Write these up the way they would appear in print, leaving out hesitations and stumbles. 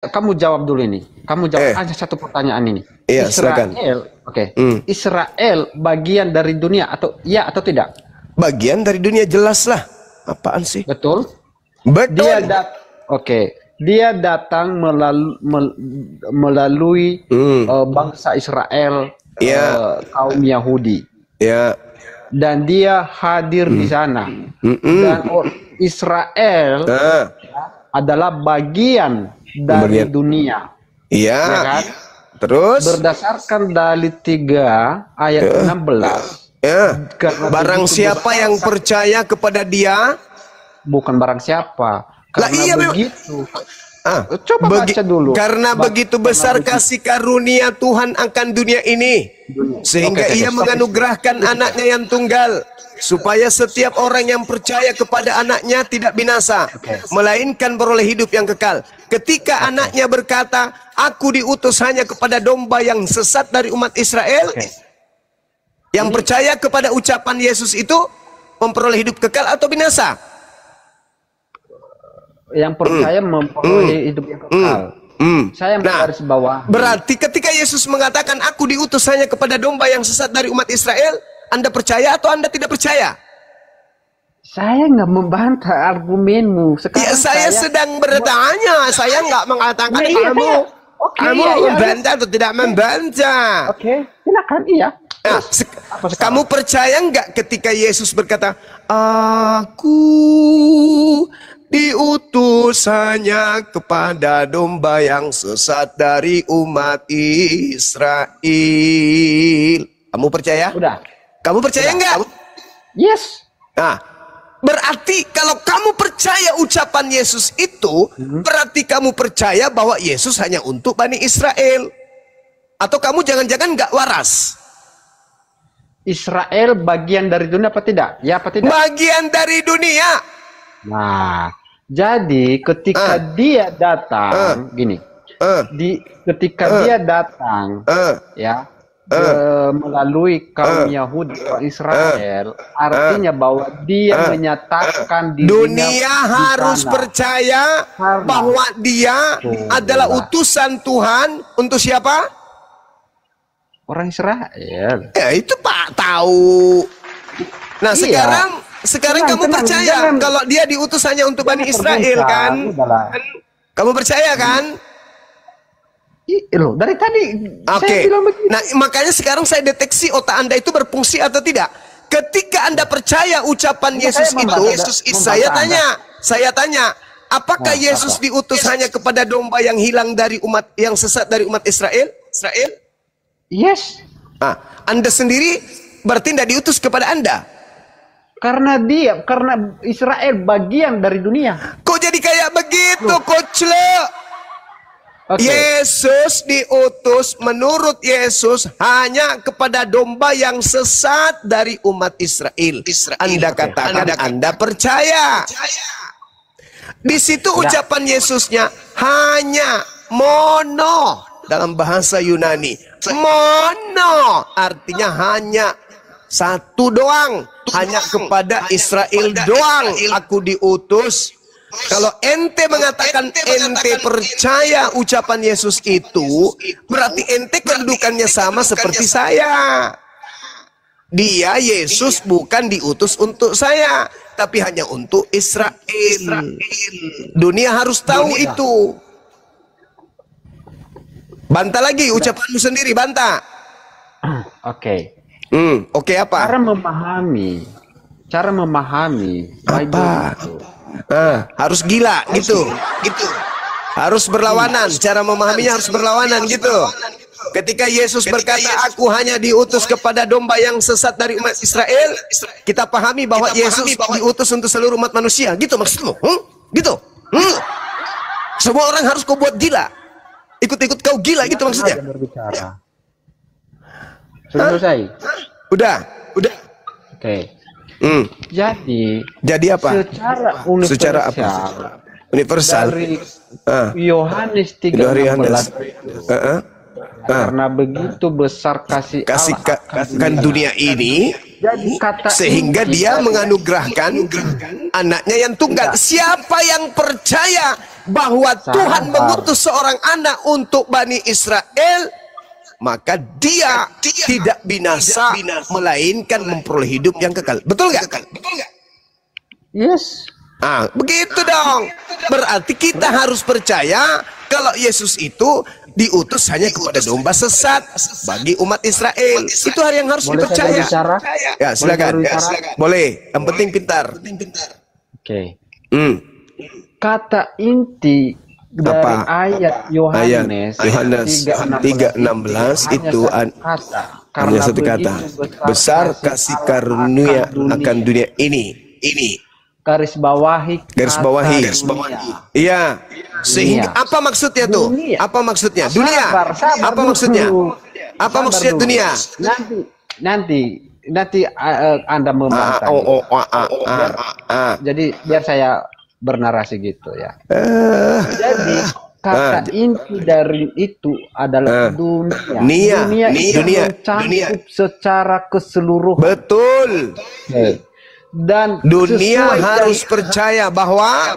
kamu jawab dulu ini. Kamu jawab aja satu pertanyaan ini. Iya, Israel, silakan. oke. Israel bagian dari dunia atau ya atau tidak? Bagian dari dunia, jelas lah. Apaan sih? Betul. Betul. Dia datang melalui bangsa Israel, kaum Yahudi. Ya. Dan dia hadir di sana. Dan Israel adalah bagian dari dunia. Iya. Ya kan? Terus berdasarkan dalil 3 ayat 16. Ya. Barang siapa yang percaya kepada dia, bukan barang siapa. Karena begitu. Coba baca dulu. Karena begitu besar kasih karunia Tuhan akan dunia ini, sehingga ia menganugerahkan anaknya yang tunggal, supaya setiap orang yang percaya kepada anaknya tidak binasa, melainkan beroleh hidup yang kekal. Ketika anaknya berkata, aku diutus hanya kepada domba yang sesat dari umat Israel, yang percaya kepada ucapan Yesus itu memperoleh hidup kekal atau binasa? Yang percaya memperoleh hidup yang kekal. Saya menggaris bawah. Berarti ketika Yesus mengatakan aku diutus hanya kepada domba yang sesat dari umat Israel, Anda percaya atau Anda tidak percaya? Saya nggak membantah argumenmu. Ya, saya sedang bertanya. Saya nggak mengatakan kamu membantah atau tidak membantah. Silakan. Iya. Nah, kamu percaya nggak ketika Yesus berkata, aku diutus hanya kepada domba yang sesat dari umat Israel? Kamu percaya? Udah. Kamu percaya nggak? Yes. Nah, berarti kalau kamu percaya ucapan Yesus itu, berarti kamu percaya bahwa Yesus hanya untuk Bani Israel. Atau kamu jangan-jangan nggak waras? Israel bagian dari dunia apa tidak? Ya apa tidak? Bagian dari dunia. Nah, jadi ketika dia datang, ketika dia datang, melalui kaum Yahudi, Israel, artinya bahwa dia menyatakan dunia harus percaya bahwa dia adalah utusan Tuhan untuk siapa? Orang Israel. Ya itu Pak tahu. Nah sekarang kamu percaya kalau dia diutus hanya untuk Bani Israel kan? Kamu percaya kan? Loh, dari tadi saya bilang begitu. Nah makanya sekarang saya deteksi otak Anda itu berfungsi atau tidak. Ketika Anda percaya ucapan Yesus itu, saya tanya, apakah Yesus diutus hanya kepada domba yang hilang dari umat, yang sesat dari umat Israel? Yes. Anda sendiri berarti tidak diutus kepada Anda. Karena Israel bagian dari dunia. Kok jadi kayak begitu, Koclo? Yesus diutus menurut Yesus hanya kepada domba yang sesat dari umat Israel. Anda katakan Anda percaya. Di situ ucapan Yesusnya hanya, mono dalam bahasa Yunani. Mono artinya hanya, satu doang, hanya kepada Israel doang aku diutus. Kalau ente mengatakan ente percaya ucapan Yesus itu, berarti ente kedudukannya sama seperti saya. Dia, Yesus, bukan diutus untuk saya, tapi hanya untuk Israel. Dunia harus tahu itu. Bantah lagi ucapanmu sendiri, bantah. Oke apa? Cara memahami apa? Harus gila gitu. Harus berlawanan. Cara memahaminya harus berlawanan gitu. Ketika Yesus berkata aku hanya diutus kepada domba yang sesat dari umat Israel, kita pahami bahwa Yesus diutus untuk seluruh umat manusia. Gitu maksudmu? Gitu? Semua orang harus kau buat gila. Ikut-ikut kau gila gitu maksudnya? Selesai. Udah. Jadi apa? Secara apa? Universal. Dari Yohanes 3:16. Karena begitu besar kasih kan dunia ini, sehingga dia menganugerahkan anaknya yang tunggal. Siapa yang percaya bahwa Tuhan mengutus seorang anak untuk Bani Israel, maka dia tidak binasa, melainkan memperoleh hidup yang kekal. Betul nggak? Yes. Begitu dong. Berarti kita harus percaya kalau Yesus itu diutus hanya kepada domba sesat bagi umat Israel. Itu hal yang harus dipercaya. Ya, silakan. Boleh. Yang penting pintar. Oke. Kata inti dari ayat Yohanes 3:16 itu hanya satu kata. Besar kasih karunia akan dunia ini. Garis bawahi. Iya. Sehingga apa maksudnya tuh? Apa maksudnya? Dunia. Apa maksudnya? Apa maksudnya dunia? Nanti Anda membantah. Jadi biar saya bernarasi gitu ya. Jadi kata inti dari itu adalah dunia. Dunia mencakup secara keseluruhan. Betul. Dan dunia harus percaya bahwa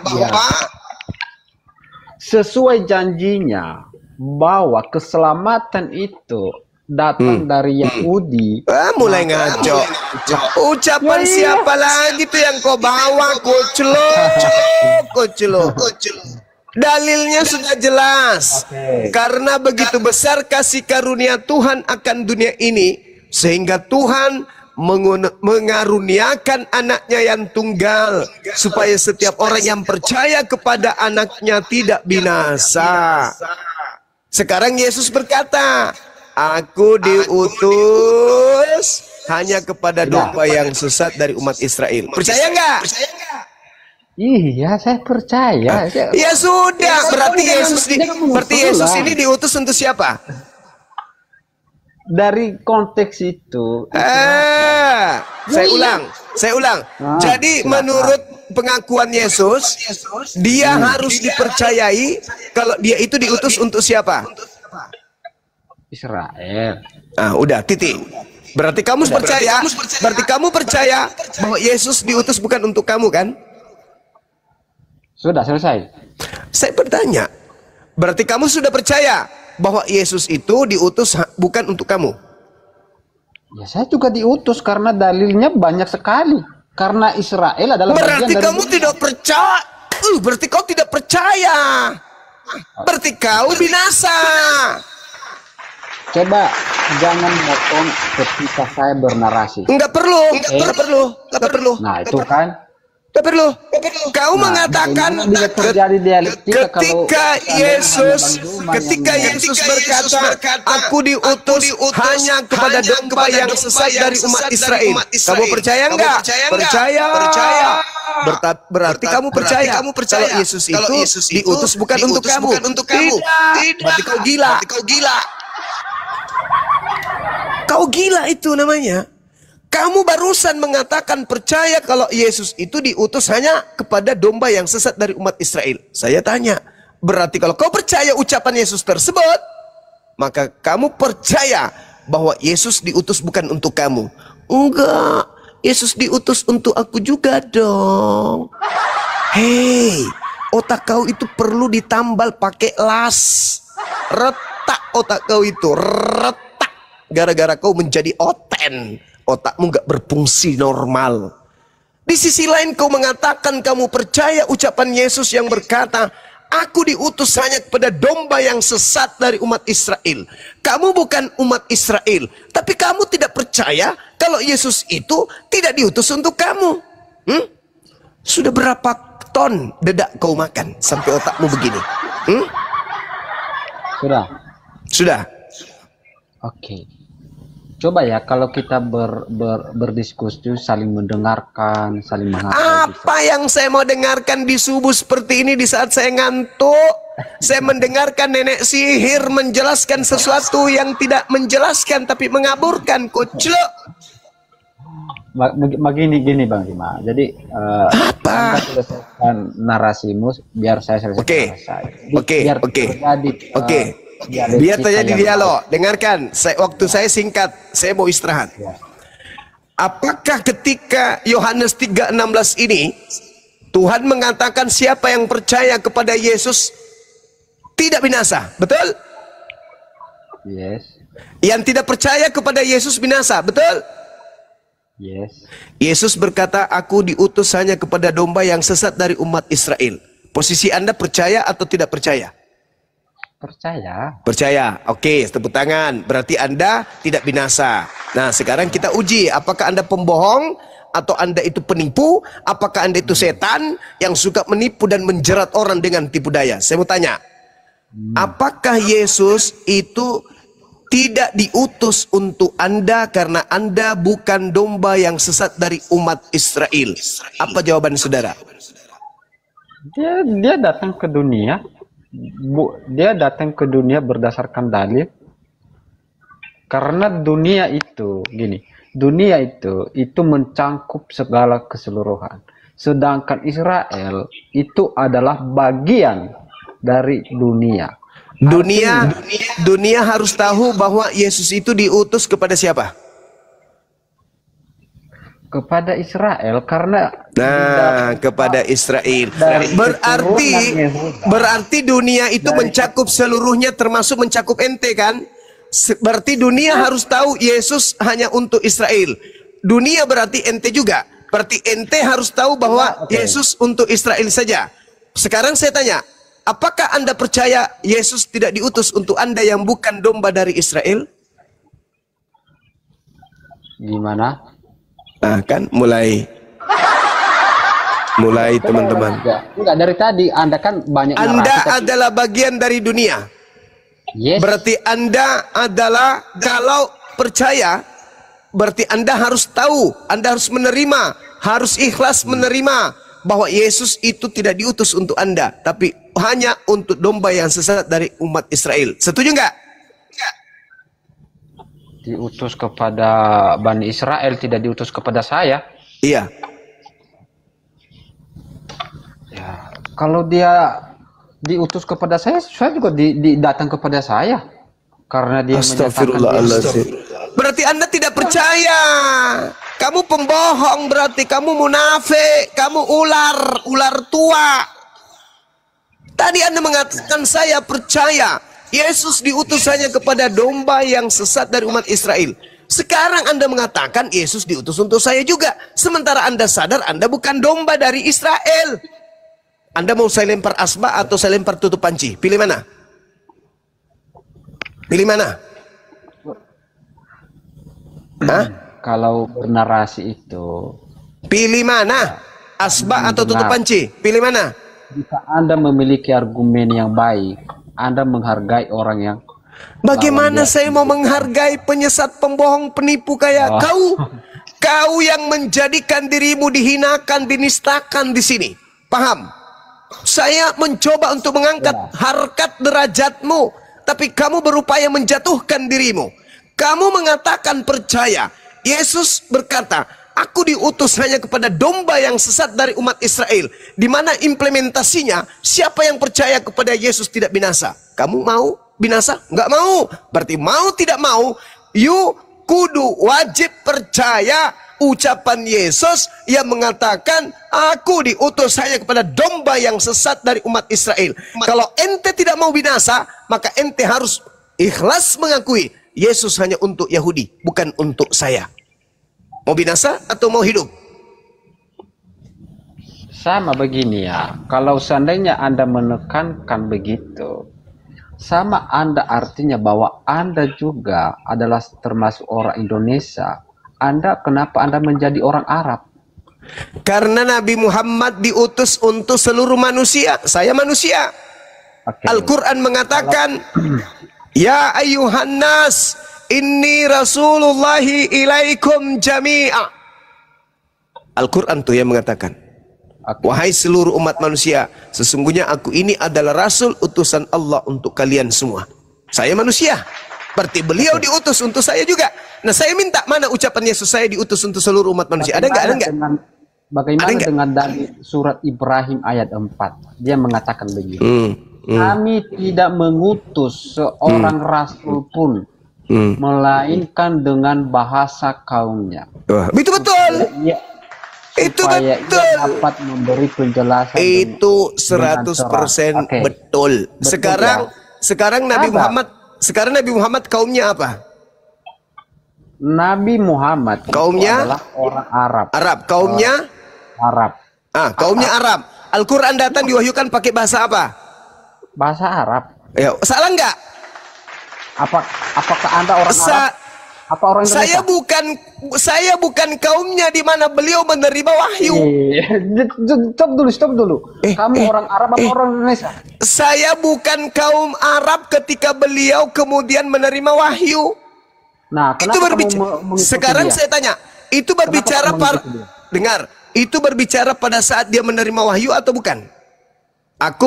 sesuai janjinya bahwa keselamatan itu datang dari Yahudi. Mulai ngaco. Ucapan siapa lagi tuh yang kau bawa? Koclo. Dalilnya sudah jelas. Karena begitu besar kasih karunia Tuhan akan dunia ini, sehingga Tuhan mengaruniakan anaknya yang tunggal, supaya setiap orang yang percaya kepada anaknya tidak binasa. Sekarang Yesus berkata, aku diutus hanya kepada domba yang sesat dari umat Israel. Percaya nggak? Iya, saya percaya. Ya sudah, berarti Yesus ini diutus untuk siapa? Dari konteks itu. Saya ulang. Jadi menurut pengakuan Yesus, dia harus dipercayai kalau dia itu diutus untuk siapa? Israel. Udah, titik. Berarti kamu percaya bahwa Yesus diutus bukan untuk kamu, kan? Sudah selesai. Saya bertanya, berarti kamu sudah percaya bahwa Yesus itu diutus bukan untuk kamu? Ya, saya juga diutus karena dalilnya banyak sekali. Karena Israel adalah berarti kamu tidak percaya. Berarti kau tidak percaya. Berarti kau binasa. Coba jangan motong ketika saya bernarasi. Enggak perlu. Nah, itu kan. Tidak perlu. Kau mengatakan ketika Yesus berkata, aku diutus hanya kepada domba yang sesat dari umat Israel. Kamu percaya enggak? Percaya. Berarti kamu percaya kalau Yesus itu diutus bukan untuk kamu. Tidak. Berarti kau gila. Kau gila itu namanya. Kamu barusan mengatakan percaya kalau Yesus itu diutus hanya kepada domba yang sesat dari umat Israel. Saya tanya, berarti kalau kau percaya ucapan Yesus tersebut, maka kamu percaya bahwa Yesus diutus bukan untuk kamu. Enggak, Yesus diutus untuk aku juga dong. Hei, otak kau itu perlu ditambal pakai las. Retak otak kau itu, retak. Gara-gara kau menjadi oten. Otakmu nggak berfungsi normal. Di sisi lain kau mengatakan kamu percaya ucapan Yesus yang berkata, aku diutus hanya kepada domba yang sesat dari umat Israel. Kamu bukan umat Israel, tapi kamu tidak percaya kalau Yesus itu tidak diutus untuk kamu. Sudah berapa ton dedak kau makan sampai otakmu begini? Sudah. Oke. Coba ya, kalau kita berdiskusi, saling mendengarkan, saling menghargai. Apa yang saya mau dengarkan di subuh seperti ini di saat saya ngantuk? Saya mendengarkan nenek sihir menjelaskan sesuatu yang tidak menjelaskan tapi mengaburkan. Koclok. Gini Bang Rima. Jadi Anda selesaikan narasimu biar saya selesaikan narasi. Oke. Biar terjadi dialog. Dengarkan, waktu saya singkat, saya mau istirahat. Apakah ketika Yohanes 3:16 ini Tuhan mengatakan siapa yang percaya kepada Yesus tidak binasa, betul? Yes. Yang tidak percaya kepada Yesus binasa, betul? Yes. Yesus berkata, aku diutus hanya kepada domba yang sesat dari umat Israel. Posisi Anda percaya atau tidak percaya? Percaya. Percaya. Oke, tepuk tangan. Berarti Anda tidak binasa. Nah, sekarang kita uji apakah Anda pembohong atau Anda itu penipu, apakah Anda itu setan yang suka menipu dan menjerat orang dengan tipu daya. Saya mau tanya, apakah Yesus itu tidak diutus untuk Anda karena Anda bukan domba yang sesat dari umat Israel? Apa jawaban saudara? Dia datang ke dunia, dia datang ke dunia berdasarkan dalil. Karena dunia itu gini, dunia itu mencangkup segala keseluruhan. Sedangkan Israel itu adalah bagian dari dunia. Dunia harus tahu bahwa Yesus itu diutus kepada siapa? Kepada Israel, karena kepada Israel. Berarti dunia itu mencakup seluruhnya, termasuk mencakup ente kan? Berarti dunia harus tahu Yesus hanya untuk Israel. Dunia berarti ente juga. Berarti ente harus tahu bahwa Yesus untuk Israel saja. Sekarang saya tanya, apakah Anda percaya Yesus tidak diutus untuk Anda yang bukan domba dari Israel? Gimana? Nah, kan mulai teman-teman. Enggak, dari tadi Anda kan banyak narasi. Anda adalah bagian dari dunia. Yes. Berarti Anda adalah, kalau percaya, berarti Anda harus tahu, Anda harus menerima, harus ikhlas menerima bahwa Yesus itu tidak diutus untuk Anda, tapi hanya untuk domba yang sesat dari umat Israel. Setuju nggak? Diutus kepada Bani Israel, tidak diutus kepada saya. Iya. Ya, kalau dia diutus kepada saya juga datang kepada saya. Karena dia Astagfirullahaladzim. Berarti Anda tidak percaya. Kamu pembohong, berarti kamu munafik, kamu ular tua. Tadi Anda mengatakan saya percaya Yesus diutus hanya kepada domba yang sesat dari umat Israel. Sekarang Anda mengatakan Yesus diutus untuk saya juga. Sementara Anda sadar Anda bukan domba dari Israel. Anda mau saya lempar asbak atau saya lempar tutup panci? Pilih mana? Pilih mana? Hah? Kalau bernarasi itu, pilih mana? Asbak atau tutup panci? Pilih mana? Jika Anda memiliki argumen yang baik, Anda menghargai orang yang... Bagaimana saya mau menghargai penyesat, pembohong, penipu kayak kau? Kau yang menjadikan dirimu dihinakan, dinistakan di sini. Paham? Saya mencoba untuk mengangkat harkat derajatmu, tapi kamu berupaya menjatuhkan dirimu. Kamu mengatakan percaya. Yesus berkata, aku diutus hanya kepada domba yang sesat dari umat Israel. Di mana implementasinya, siapa yang percaya kepada Yesus tidak binasa? Kamu mau binasa? Nggak mau. Berarti mau tidak mau, you kudu wajib percaya ucapan Yesus yang mengatakan aku diutus hanya kepada domba yang sesat dari umat Israel. Kalau ente tidak mau binasa, maka ente harus ikhlas mengakui Yesus hanya untuk Yahudi, bukan untuk saya. Mau binasa atau mau hidup? Sama begini ya, kalau seandainya Anda menekankan begitu, sama Anda artinya bahwa Anda juga adalah termasuk orang Indonesia. Kenapa Anda menjadi orang Arab? Karena Nabi Muhammad diutus untuk seluruh manusia. Saya manusia. Al-Quran mengatakan, ya ayuhan nas, inni rasulullahi ilaikum jami'a. Al-Quran tuh yang mengatakan, wahai seluruh umat manusia, sesungguhnya aku ini adalah rasul utusan Allah untuk kalian semua. Saya manusia. Berarti beliau diutus untuk saya juga. Nah, saya minta mana ucapan Yesus saya diutus untuk seluruh umat manusia? Ada nggak? Ada nggak? Bagaimana dengan dari surat Ibrahim ayat 4? Dia mengatakan begini. Kami tidak mengutus seorang rasul pun, melainkan dengan bahasa kaumnya. Itu betul. Itu betul. Dapat memberi penjelasan. Itu 100% betul. Sekarang Nabi Muhammad kaumnya apa? Nabi Muhammad kaumnya adalah orang Arab. Kaumnya Arab. Kaumnya Arab. Al-Quran datang diwahyukan pakai bahasa apa? Bahasa Arab. Ya, salah nggak? Apakah Anda orang Arab? Apa orang Indonesia? Saya bukan kaumnya di mana beliau menerima wahyu. Stop dulu. Kamu orang Arab apa orang Indonesia? Saya bukan kaum Arab ketika beliau kemudian menerima wahyu. Nah, itu sekarang dia? Saya tanya, itu berbicara dengar, itu berbicara pada saat dia menerima wahyu atau bukan? Aku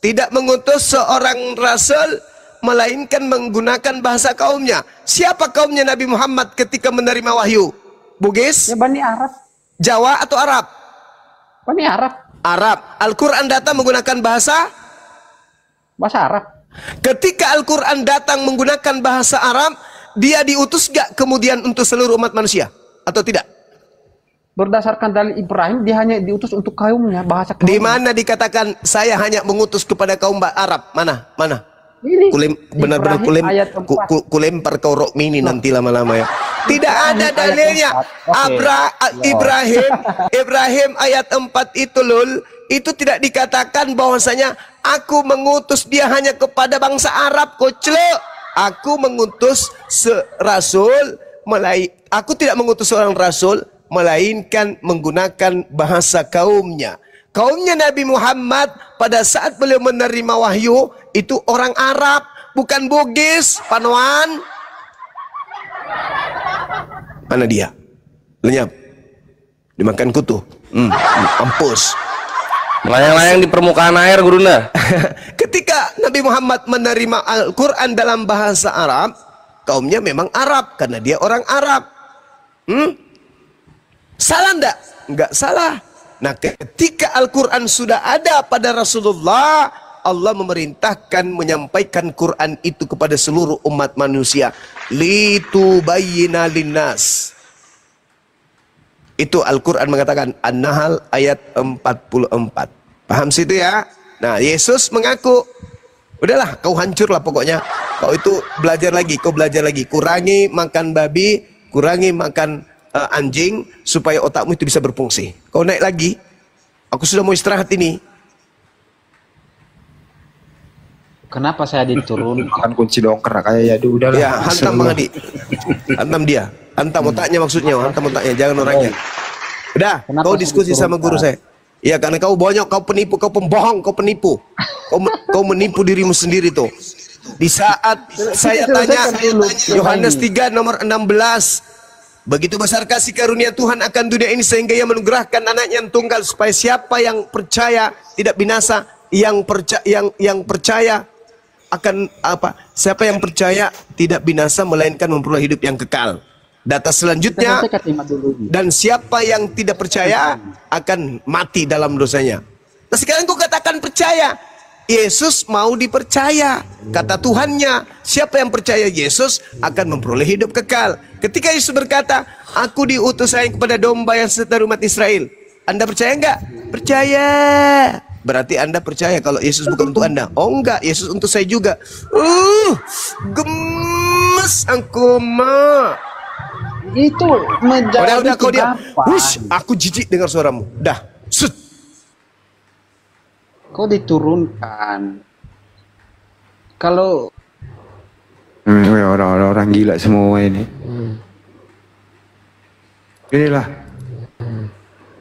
tidak mengutus seorang rasul melainkan menggunakan bahasa kaumnya. Siapa kaumnya Nabi Muhammad ketika menerima wahyu? Bugis? Ya, Bani Arab. Jawa atau Arab? Bani Arab. Arab. Al-Quran datang menggunakan bahasa Arab. Ketika Al-Quran datang menggunakan bahasa Arab, dia diutus gak kemudian untuk seluruh umat manusia? Atau tidak? Berdasarkan dalil Ibrahim, dia hanya diutus untuk kaumnya, bahasa kaumnya. Di mana dikatakan saya hanya mengutus kepada kaum Arab? Mana? Ini benar-benar kulempar kau rok mini nanti lama-lama ya. Tidak ada dalilnya. Ibrahim ayat 4 itu itu tidak dikatakan bahwasanya aku mengutus dia hanya kepada bangsa Arab, koclek. Aku mengutus aku tidak mengutus seorang rasul melainkan menggunakan bahasa kaumnya. Kaumnya Nabi Muhammad pada saat beliau menerima wahyu itu orang Arab, bukan Bugis, Panuan. Mana dia? Lenyap. Dimakan kutu. Mampus. Melayang-layang di permukaan air, Gurunda. Ketika Nabi Muhammad menerima Al-Quran dalam bahasa Arab, kaumnya memang Arab karena dia orang Arab. Salah enggak? Enggak salah. Nah, ketika Al-Quran sudah ada pada Rasulullah, Allah memerintahkan menyampaikan Quran itu kepada seluruh umat manusia. Litubayyina linnas. Itu Al-Quran mengatakan, An-Nahl ayat 44. Paham situ ya? Nah, Yesus mengaku, udahlah kau hancurlah pokoknya. Kau itu belajar lagi, kurangi makan babi, kurangi makan anjing supaya otakmu itu bisa berfungsi. Kau naik lagi, aku sudah mau istirahat ini. Kenapa saya diturunkan kunci dongker kayak ya udah lah. Ya, hantam Bang Adi. Hantam dia. Hantam otaknya maksudnya, hantam otaknya, jangan orangnya. Udah, kau diskusi sama guru saya. Ya, karena kau banyak, kau penipu, kau pembohong, kau penipu. Kau menipu dirimu sendiri tuh. Di saat saya tanya Yohanes 3 nomor 16, begitu besar kasih karunia Tuhan akan dunia ini sehingga ia menugerahkan anaknya yang tunggal supaya siapa yang percaya tidak binasa, yang percaya akan apa? Siapa yang percaya tidak binasa melainkan memperoleh hidup yang kekal. Data selanjutnya, dan siapa yang tidak percaya akan mati dalam dosanya. Nah, sekarang kau katakan percaya. Yesus mau dipercaya. Kata Tuhannya, siapa yang percaya Yesus akan memperoleh hidup kekal. Ketika Yesus berkata, aku diutus saya kepada domba yang seteru umat Israel. Anda percaya enggak? Percaya. Berarti Anda percaya kalau Yesus bukan untuk Anda. Oh enggak, Yesus untuk saya juga. Gemes aku mah. Itu menjadi udah kau diam. Aku jijik dengar suaramu. Dah. Sut. Kau diturunkan. Kalau orang-orang gila semua ini. Inilah.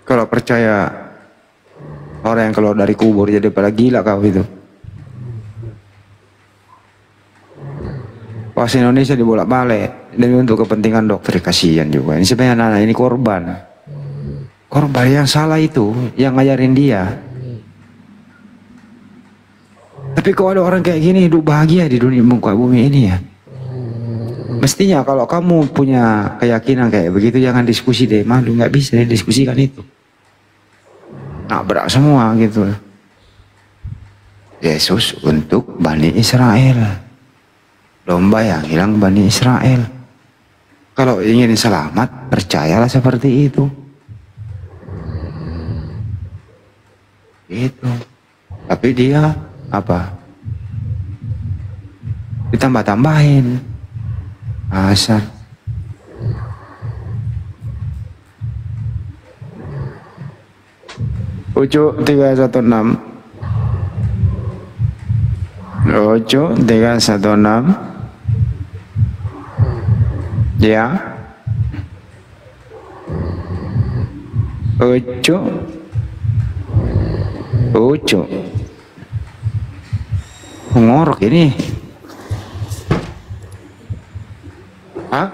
Kalau percaya orang yang keluar dari kubur jadi pada gila kau itu. Pas Indonesia dibolak-balik demi untuk kepentingan dokter, kasihan juga. Ini sebenarnya anak ini korban. Korban yang salah itu, yang ngajarin dia. Tapi kok ada orang kayak gini hidup bahagia di dunia muka bumi ini ya? Mestinya kalau kamu punya keyakinan kayak begitu jangan diskusi deh, malu nggak bisa didiskusikan itu. Nabrak semua gitu. Yesus untuk Bani Israel, domba yang hilang Bani Israel. Kalau ingin selamat percayalah seperti itu. Itu. Tapi dia apa? Ditambah-tambahin. Asal. Ucu 316. Ucu 316. Ya. Ucu. Ucu. Ngorok ini. Hah?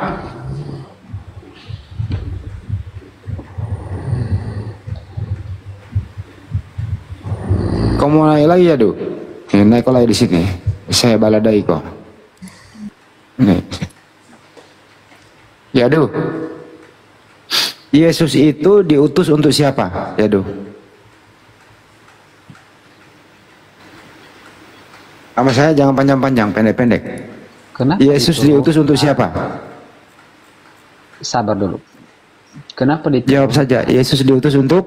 Kamu mau naik lagi ya, Du? Naik lagi di sini. Saya baladai kok. Nih. Ya, Du. Yesus itu diutus untuk siapa? Ya, Du. Sama saya jangan panjang-panjang, pendek-pendek. Kenapa Yesus diutus untuk siapa? Sabar dulu. Kenapa itu? Jawab saja. Yesus diutus untuk?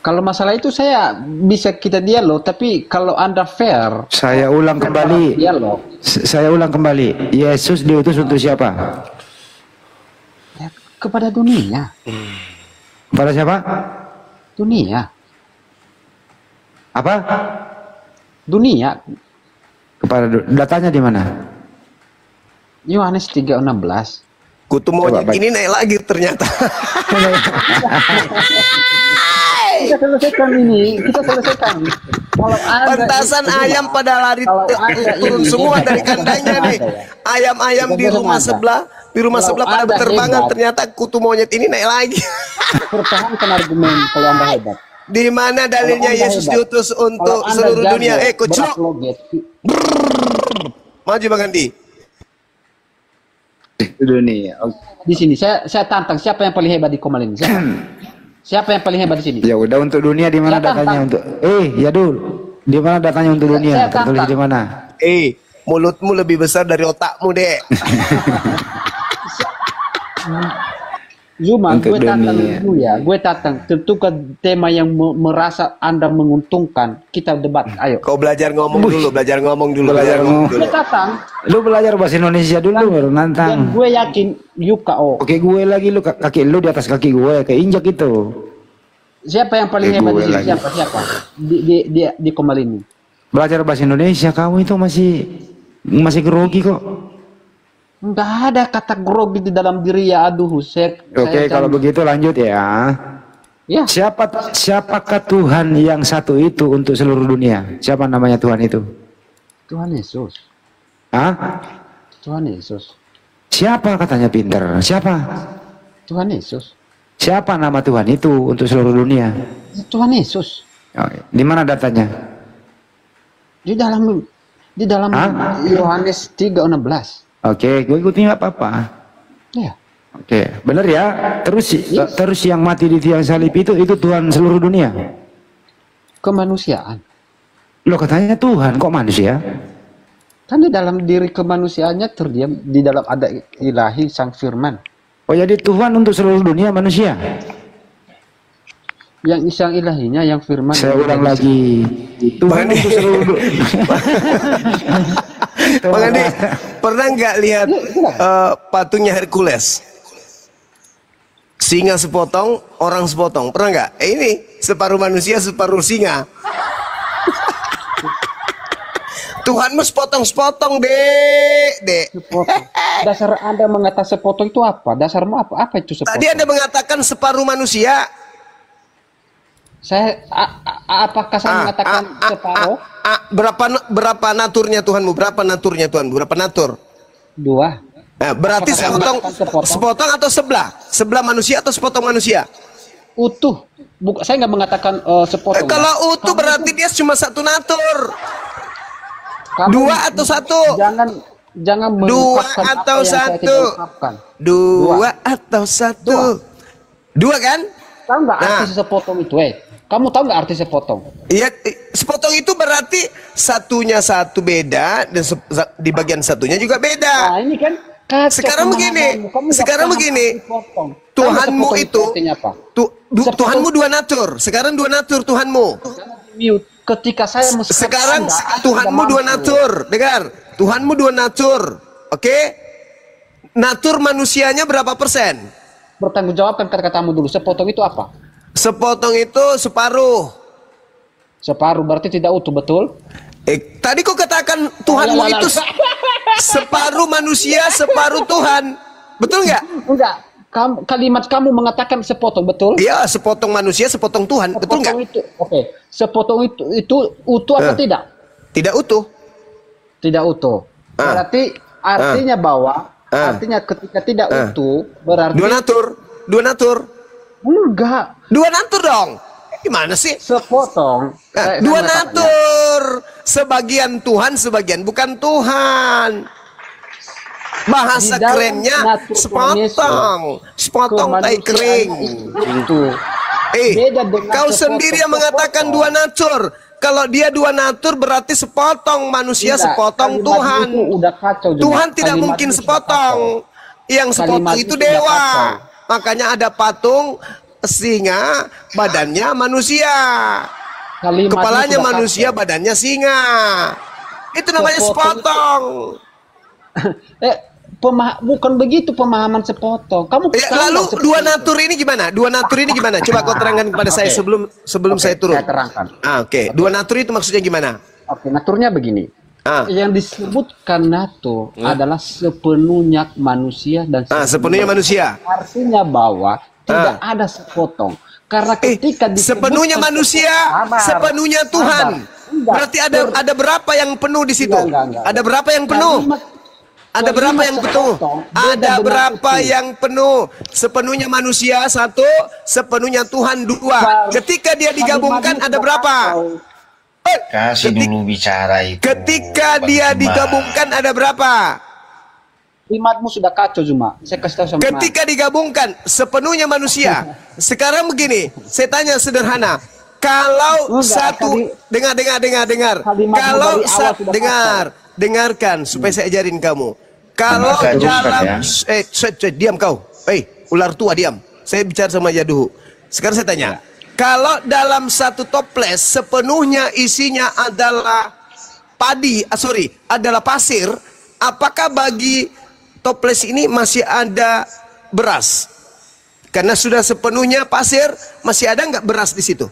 Kalau masalah itu saya bisa kita dialog, tapi kalau Anda fair, Saya ulang kembali. dialog. Saya ulang kembali. Yesus diutus untuk siapa? Ya, kepada dunia. Kepada siapa? Dunia. Apa? Dunia. Kepada datanya di mana? Yohanes 3:16. Kutu monyet ini naik lagi ternyata. Kita selesaikan ini, kita selesaikan. Kalau ada Pentasan ayam pada lari turun semua dari kandangnya nih. Ayam-ayam di rumah sebelah, pada berterbangan. Ternyata kutu monyet ini naik lagi. Pertahankan argumen kalau Anda hebat. Di mana dalilnya Yesus diutus untuk seluruh dunia? Kucuk. Maju Bang Andi. Dunia. Di sini saya tantang siapa yang paling hebat di Komal ini? Siapa yang paling hebat di sini? Ya udah, untuk dunia di mana datanya untuk? Ya dulu. Di mana datanya untuk dunia? Tertulis di mana? Mulutmu lebih besar dari otakmu, Dek. Zuma, gue tantang dulu ya. Gue tantang. Tentukan tema yang merasa Anda menguntungkan. Kita debat. Ayo. Kau belajar ngomong dulu. Belajar ngomong dulu. Gue tantang. Lu belajar bahasa Indonesia dulu baru nantang. Dan gue yakin Yuka Oke, gue lagi lu kaki lu di atas kaki gue kayak injak itu. Siapa yang paling hebat di sini? Siapa? Di Komal ini. Belajar bahasa Indonesia kamu itu masih grogi kok. Enggak ada kata grogi di dalam diri ya, aduh. Oke, kalau begitu lanjut ya. Ya. Siapakah Tuhan yang satu itu untuk seluruh dunia? Siapa namanya Tuhan itu? Tuhan Yesus. Hah? Tuhan Yesus. Siapa katanya pinter? Siapa? Tuhan Yesus. Siapa nama Tuhan itu untuk seluruh dunia? Tuhan Yesus. Di mana datanya? Di dalam Yohanes 3:16. Oke, gue ikutin nggak apa-apa. Ya. Oke, bener ya. Terus yang mati di tiang salib itu Tuhan seluruh dunia. Kemanusiaan. Lo katanya Tuhan, kok manusia? Kan di dalam diri kemanusiaannya terdiam, di dalam ada ilahi sang firman. Oh, jadi Tuhan untuk seluruh dunia manusia. Yang isang ilahinya yang firman. Saya ulang lagi. Tuhan untuk seluruh dunia. Bang Andi, pernah nggak lihat patungnya Hercules? Singa sepotong, orang sepotong. Pernah nggak? Ini separuh manusia, separuh singa. Tuhanmu sepotong-sepotong, dek. Sepotong. Dasar Anda mengatakan sepotong itu apa? Dasarmu apa? Apa itu sepotong? Tadi Anda mengatakan separuh manusia. Apakah saya mengatakan separuh? Berapa naturnya Tuhanmu? Berapa naturnya Tuhanmu? Berapa natur? 2. Nah, berarti sepotong atau sebelah? Sebelah manusia atau sepotong manusia? Utuh. Saya nggak mengatakan sepotong. Kalau utuh berarti dia cuma satu natur. Dua atau satu? Jangan 2 atau 1? 2 atau 1? 2 kan? Tahu nggak arti sepotong itu? Kamu tahu nggak arti sepotong? Iya, sepotong itu berarti satunya satu beda dan di bagian satunya juga beda. Nah, ini kan Sekarang begini, Tuhanmu itu, Tuhanmu dua natur. Sekarang dua natur Tuhanmu. Ketika saya sekarang Tuhanmu dua natur. Dengar, Tuhanmu dua natur. Oke? Natur manusianya berapa persen? Bertanggung jawabkan kata-katamu dulu. Sepotong itu apa? Sepotong itu separuh. Separuh berarti tidak utuh, betul? Tadi kau katakan Tuhanmu itu separuh manusia, separuh Tuhan. Betul nggak? Enggak. Kalimat kamu mengatakan sepotong, betul? Iya, sepotong manusia, sepotong Tuhan. Betul nggak? Oke. Sepotong itu utuh atau tidak? Tidak utuh. Tidak utuh. Berarti artinya bahwa artinya ketika tidak utuh berarti dua natur. Dua natur. Enggak. Dua natur dong. Gimana sih? Sepotong. Dua natur. Sebagian Tuhan, sebagian bukan Tuhan. Bahasa kerennya sepotong. Sepotong tai kering. Itu. Kau sendiri yang mengatakan dua natur. Kalau dia dua natur berarti sepotong manusia, sepotong Tuhan. Tuhan tidak mungkin sepotong. Yang sepotong itu dewa. Makanya ada patung singa, badannya manusia. Kepalanya manusia, badannya singa. Itu namanya sepotong. Bukan begitu pemahaman sepotong. Kamu lalu dua natur ini gimana? Dua natur ini gimana? Coba kau terangkan kepada saya sebelum saya turun. Saya terangkan. Oke. Dua natur itu maksudnya gimana? Oke, naturnya begini. Yang disebutkan natur adalah sepenuhnya manusia dan sepenuhnya manusia. Artinya bahwa tidak ada sepotong. Karena ketika sepenuhnya manusia, sepenuhnya Tuhan. Berarti ada berapa yang penuh di situ? Ada berapa yang penuh? Ada berapa yang penuh? Ada berapa yang penuh? Sepenuhnya manusia satu, sepenuhnya Tuhan dua. Ketika dia digabungkan ada berapa? Kasih dulu bicara itu. Ketika dia digabungkan ada berapa? Kalimatmu sudah kacau Zuma. Saya kasih tahu sama ketika digabungkan sepenuhnya manusia. Sekarang begini, saya tanya sederhana. Kalau dengar. Kalau dengarkan supaya saya ajarin kamu. Kalau dalam diam kau. Ular tua diam. Saya bicara sama Jaduhu. Sekarang saya tanya. Kalau dalam satu toples sepenuhnya isinya adalah adalah pasir, apakah bagi toples ini masih ada beras? Karena sudah sepenuhnya pasir, masih ada nggak beras di situ?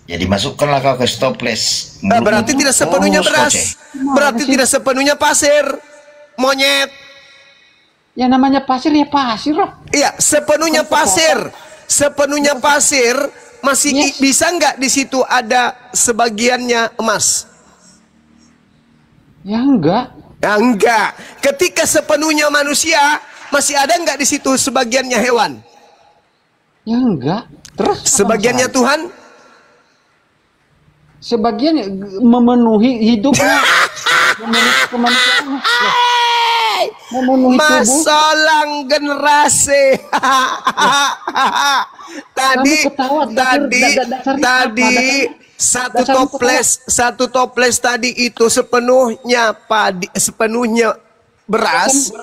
Ya dimasukkanlah kau ke toples. Berarti tidak sepenuhnya beras. Berarti tidak sepenuhnya pasir. Monyet. Ya namanya pasir ya pasir lah. Iya, sepenuhnya pasir. Sepenuhnya pasir, masih bisa nggak di situ ada sebagiannya emas? Ya enggak. Ya enggak. Ketika sepenuhnya manusia, masih ada nggak di situ sebagiannya hewan? Ya enggak. Terus sebagiannya Tuhan? Sebagian memenuhi hidupnya. Memenuhi kemanusiaannya. Masalah generasi. tadi satu toples tadi itu sepenuhnya beras.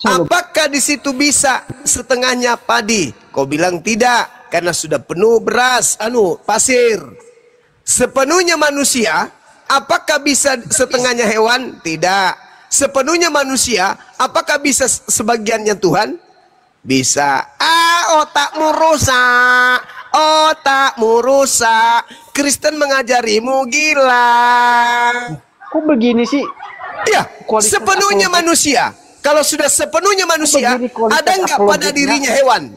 Apakah di situ bisa setengahnya padi? Kau bilang tidak, karena sudah penuh beras, pasir. Sepenuhnya manusia, apakah bisa setengahnya hewan? Tidak. Sepenuhnya manusia, apakah bisa sebagiannya Tuhan? Bisa. Otakmu rusak. Kristen mengajarimu gila. Kok begini sih? Ya, sepenuhnya manusia. Kalau sudah sepenuhnya manusia, ada nggak pada dirinya hewan?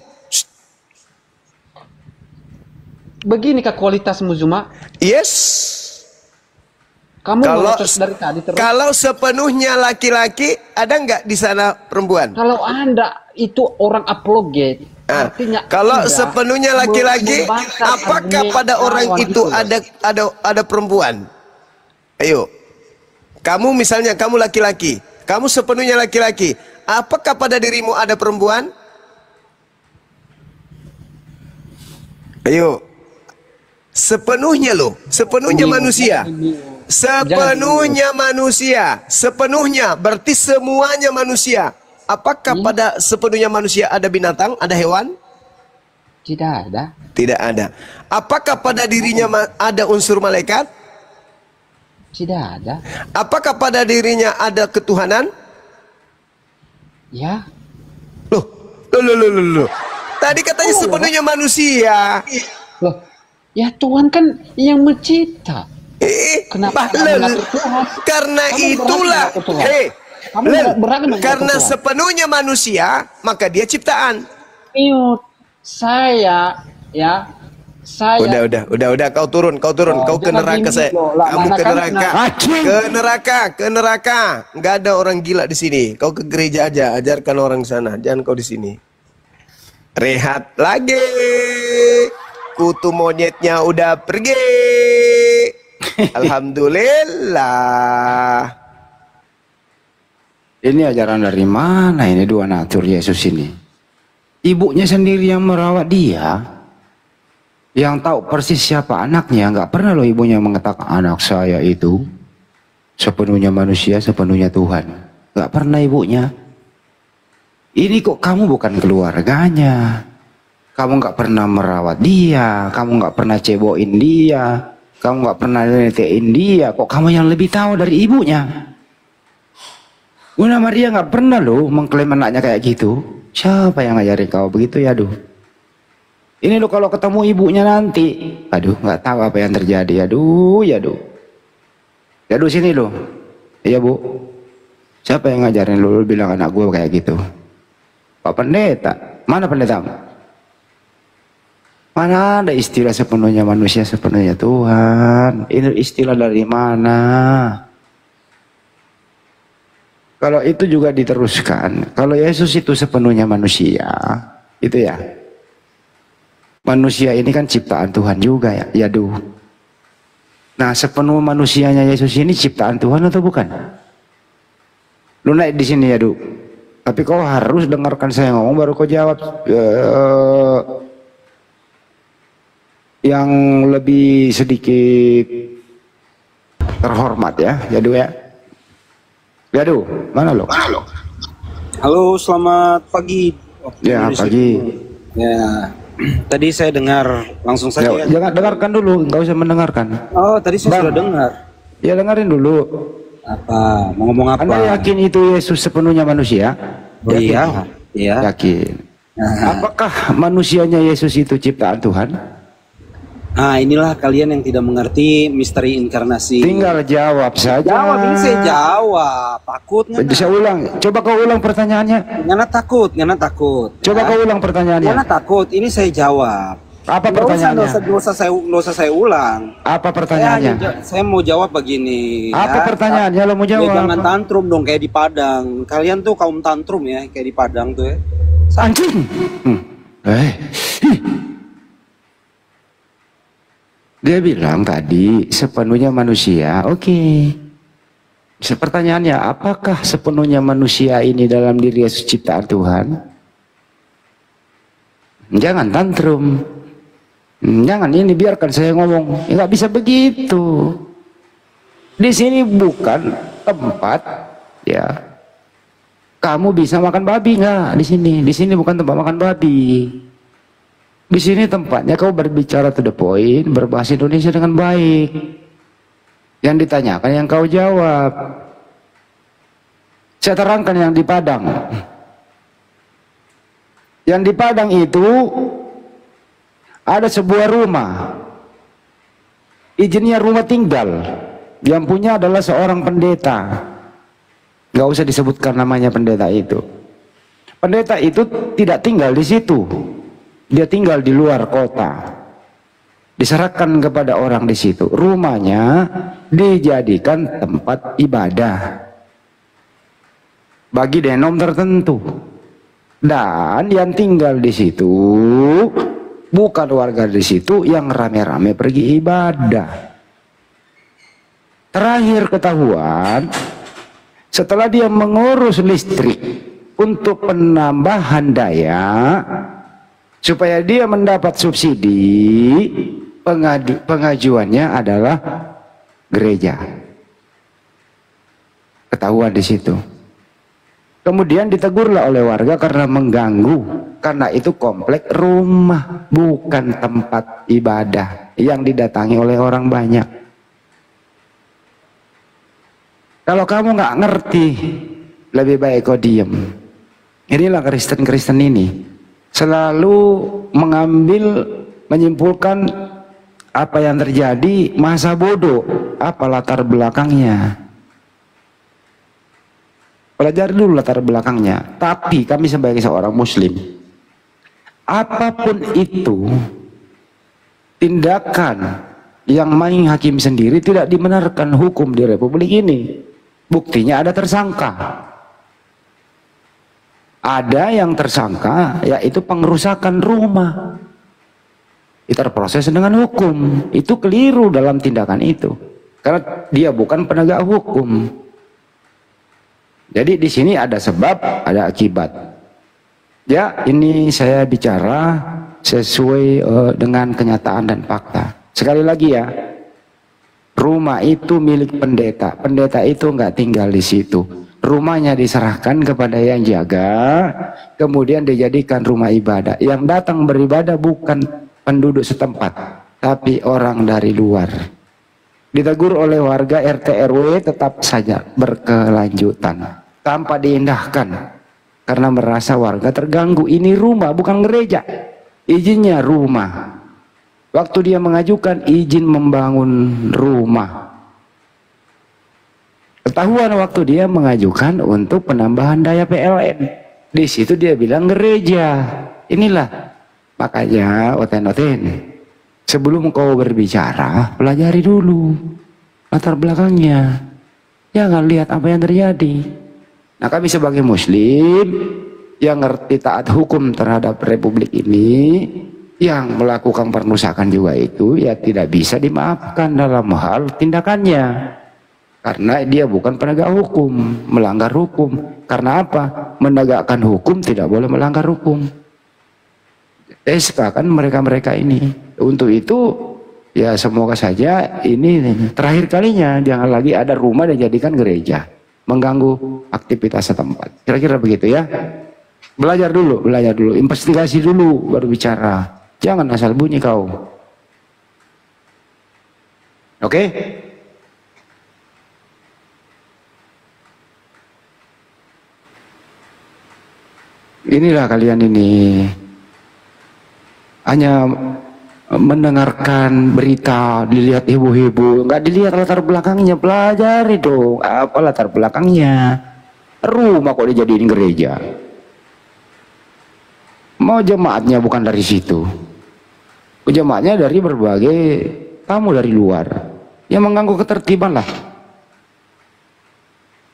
Beginikah kualitasmu Zuma? Yes. Kamu dari tadi terus. Kalau sepenuhnya laki-laki, ada nggak di sana perempuan? Kalau Anda itu orang apologet, artinya kalau sepenuhnya laki-laki, apakah pada orang itu ada perempuan? Ayo, kamu misalnya kamu laki-laki, kamu sepenuhnya laki-laki, apakah pada dirimu ada perempuan? Ayo, sepenuhnya loh, sepenuhnya manusia. Sepenuhnya manusia. Sepenuhnya berarti semuanya manusia. Apakah pada sepenuhnya manusia ada binatang, ada hewan? Tidak ada. Tidak ada. Apakah pada dirinya ada unsur malaikat? Tidak ada. Apakah pada dirinya ada ketuhanan? Ya. Loh. Tadi katanya sepenuhnya manusia. Loh, ya Tuhan kan yang mencipta. Kenapa karena itulah, karena sepenuhnya manusia, maka dia ciptaan. Saya udah kau turun kau ke neraka saya. Kamu ke neraka. Nggak ada orang gila di sini. Kau ke gereja aja, ajarkan orang sana. Jangan kau di sini. Rehat lagi. Kutu monyetnya udah pergi. Alhamdulillah. Ini ajaran dari mana ini dua natur Yesus ini? Ibunya sendiri yang merawat dia, yang tahu persis siapa anaknya. Nggak pernah loh ibunya mengatakan anak saya itu sepenuhnya manusia, sepenuhnya Tuhan. Nggak pernah ibunya. Ini kok kamu bukan keluarganya, kamu nggak pernah merawat dia, kamu nggak pernah cebokin dia, kamu nggak pernah netein dia, kok kamu yang lebih tahu dari ibunya? Bunda Maria nggak pernah loh mengklaim anaknya kayak gitu. Siapa yang ngajarin kau begitu ya, aduh. Ini lo kalau ketemu ibunya nanti, aduh nggak tahu apa yang terjadi, aduh, ya aduh. Ya aduh sini lo, iya bu. Siapa yang ngajarin lo bilang anak gue kayak gitu? Pak Pendeta, mana pendeta? Mana ada istilah sepenuhnya manusia, sepenuhnya Tuhan? Ini istilah dari mana? Kalau itu juga diteruskan, kalau Yesus itu sepenuhnya manusia, itu ya. Manusia ini kan ciptaan Tuhan juga ya, yaduh. Nah, sepenuh manusianya Yesus ini ciptaan Tuhan atau bukan? Lu naik di sini yaduh. Tapi kau harus dengarkan saya ngomong baru kau jawab. Yang lebih sedikit terhormat ya, yaduh ya. Yaduh, mana lo? Halo, selamat pagi. Ya, pagi. Ya, tadi saya dengar langsung saja. Ya, jangan dengarkan dulu, nggak usah mendengarkan. Oh, tadi saya sudah dengar. Ya, dengerin dulu. Apa? Mau ngomong apa? Anda yakin itu Yesus sepenuhnya manusia? Oh, iya, iya. Yakin. Apakah manusianya Yesus itu ciptaan Tuhan? Nah, inilah kalian yang tidak mengerti misteri inkarnasi. Tinggal jawab saja. Jawab, ini saya jawab. Takut nggak? Bisa ulang. Coba kau ulang pertanyaannya. Ngana takut, ngana takut. Coba kau ulang pertanyaannya. Ngana takut. Ini saya jawab. Apa pertanyaannya? Nggak usah saya ulang. Apa pertanyaannya? Saya mau jawab begini. Apa pertanyaannya? Lo mau jawab? Ya, jangan tantrum dong kayak di Padang. Kalian tuh kaum tantrum ya, kayak di Padang tuh ya. Anjing. Dia bilang tadi sepenuhnya manusia. Oke. Pertanyaannya, apakah sepenuhnya manusia ini dalam diri Yesus ciptaan Tuhan? Jangan tantrum. Jangan ini, biarkan saya ngomong. Nggak bisa begitu. Di sini bukan tempat ya. Kamu bisa makan babi nggak di sini? Di sini bukan tempat makan babi. Di sini tempatnya kau berbicara to the point, berbahasa Indonesia dengan baik. Yang ditanyakan yang kau jawab. Saya terangkan yang di Padang. Yang di Padang itu ada sebuah rumah. Izinnya rumah tinggal. Yang punya adalah seorang pendeta. Gak usah disebutkan namanya pendeta itu. Pendeta itu tidak tinggal di situ. Dia tinggal di luar kota. Diserahkan kepada orang di situ. Rumahnya dijadikan tempat ibadah bagi denom tertentu. Dan yang tinggal di situ bukan warga di situ yang rame-rame pergi ibadah. Terakhir ketahuan, setelah dia mengurus listrik untuk penambahan daya supaya dia mendapat subsidi, pengajuannya adalah gereja. Ketahuan di situ. Kemudian ditegurlah oleh warga karena mengganggu, karena itu komplek rumah, bukan tempat ibadah yang didatangi oleh orang banyak. Kalau kamu nggak ngerti, lebih baik kau diem. Inilah Kristen-Kristen ini selalu mengambil, menyimpulkan apa yang terjadi, masa bodoh, apa latar belakangnya. Pelajari dulu latar belakangnya. Tapi kami sebagai seorang muslim, apapun itu tindakan yang main hakim sendiri tidak dibenarkan hukum di Republik ini. Buktinya ada tersangka. Ada yang tersangka yaitu pengerusakan rumah. Itu terproses dengan hukum. Itu keliru dalam tindakan itu. Karena dia bukan penegak hukum. Jadi di sini ada sebab, ada akibat. Ya, ini saya bicara sesuai dengan kenyataan dan fakta. Sekali lagi ya, rumah itu milik pendeta. Pendeta itu nggak tinggal di situ. Rumahnya diserahkan kepada yang jaga, kemudian dijadikan rumah ibadah. Yang datang beribadah bukan penduduk setempat, tapi orang dari luar. Ditegur oleh warga RT RW tetap saja berkelanjutan tanpa diindahkan karena merasa warga terganggu. Ini rumah bukan gereja, izinnya rumah. Waktu dia mengajukan izin membangun rumah, ketahuan waktu dia mengajukan untuk penambahan daya PLN, di situ dia bilang gereja. Inilah makanya oten-oten, sebelum kau berbicara, pelajari dulu latar belakangnya. Jangan lihat apa yang terjadi. Nah, kami sebagai muslim yang ngerti taat hukum terhadap Republik ini, yang melakukan perusakan juga itu, ya tidak bisa dimaafkan dalam hal tindakannya. Karena dia bukan penegak hukum, melanggar hukum. Karena apa? Menegakkan hukum tidak boleh melanggar hukum. SK kan mereka-mereka ini. Untuk itu ya semoga saja ini terakhir kalinya jangan lagi ada rumah dijadikan gereja, mengganggu aktivitas setempat. Kira-kira begitu ya. Belajar dulu, investigasi dulu baru bicara. Jangan asal bunyi kau. Oke? Inilah kalian ini hanya mendengarkan berita, dilihat heboh-heboh, nggak dilihat latar belakangnya. Pelajari dong apa latar belakangnya. Rumah kok dijadiin gereja, mau jemaatnya bukan dari situ, jemaatnya dari berbagai tamu dari luar yang mengganggu ketertiban lah.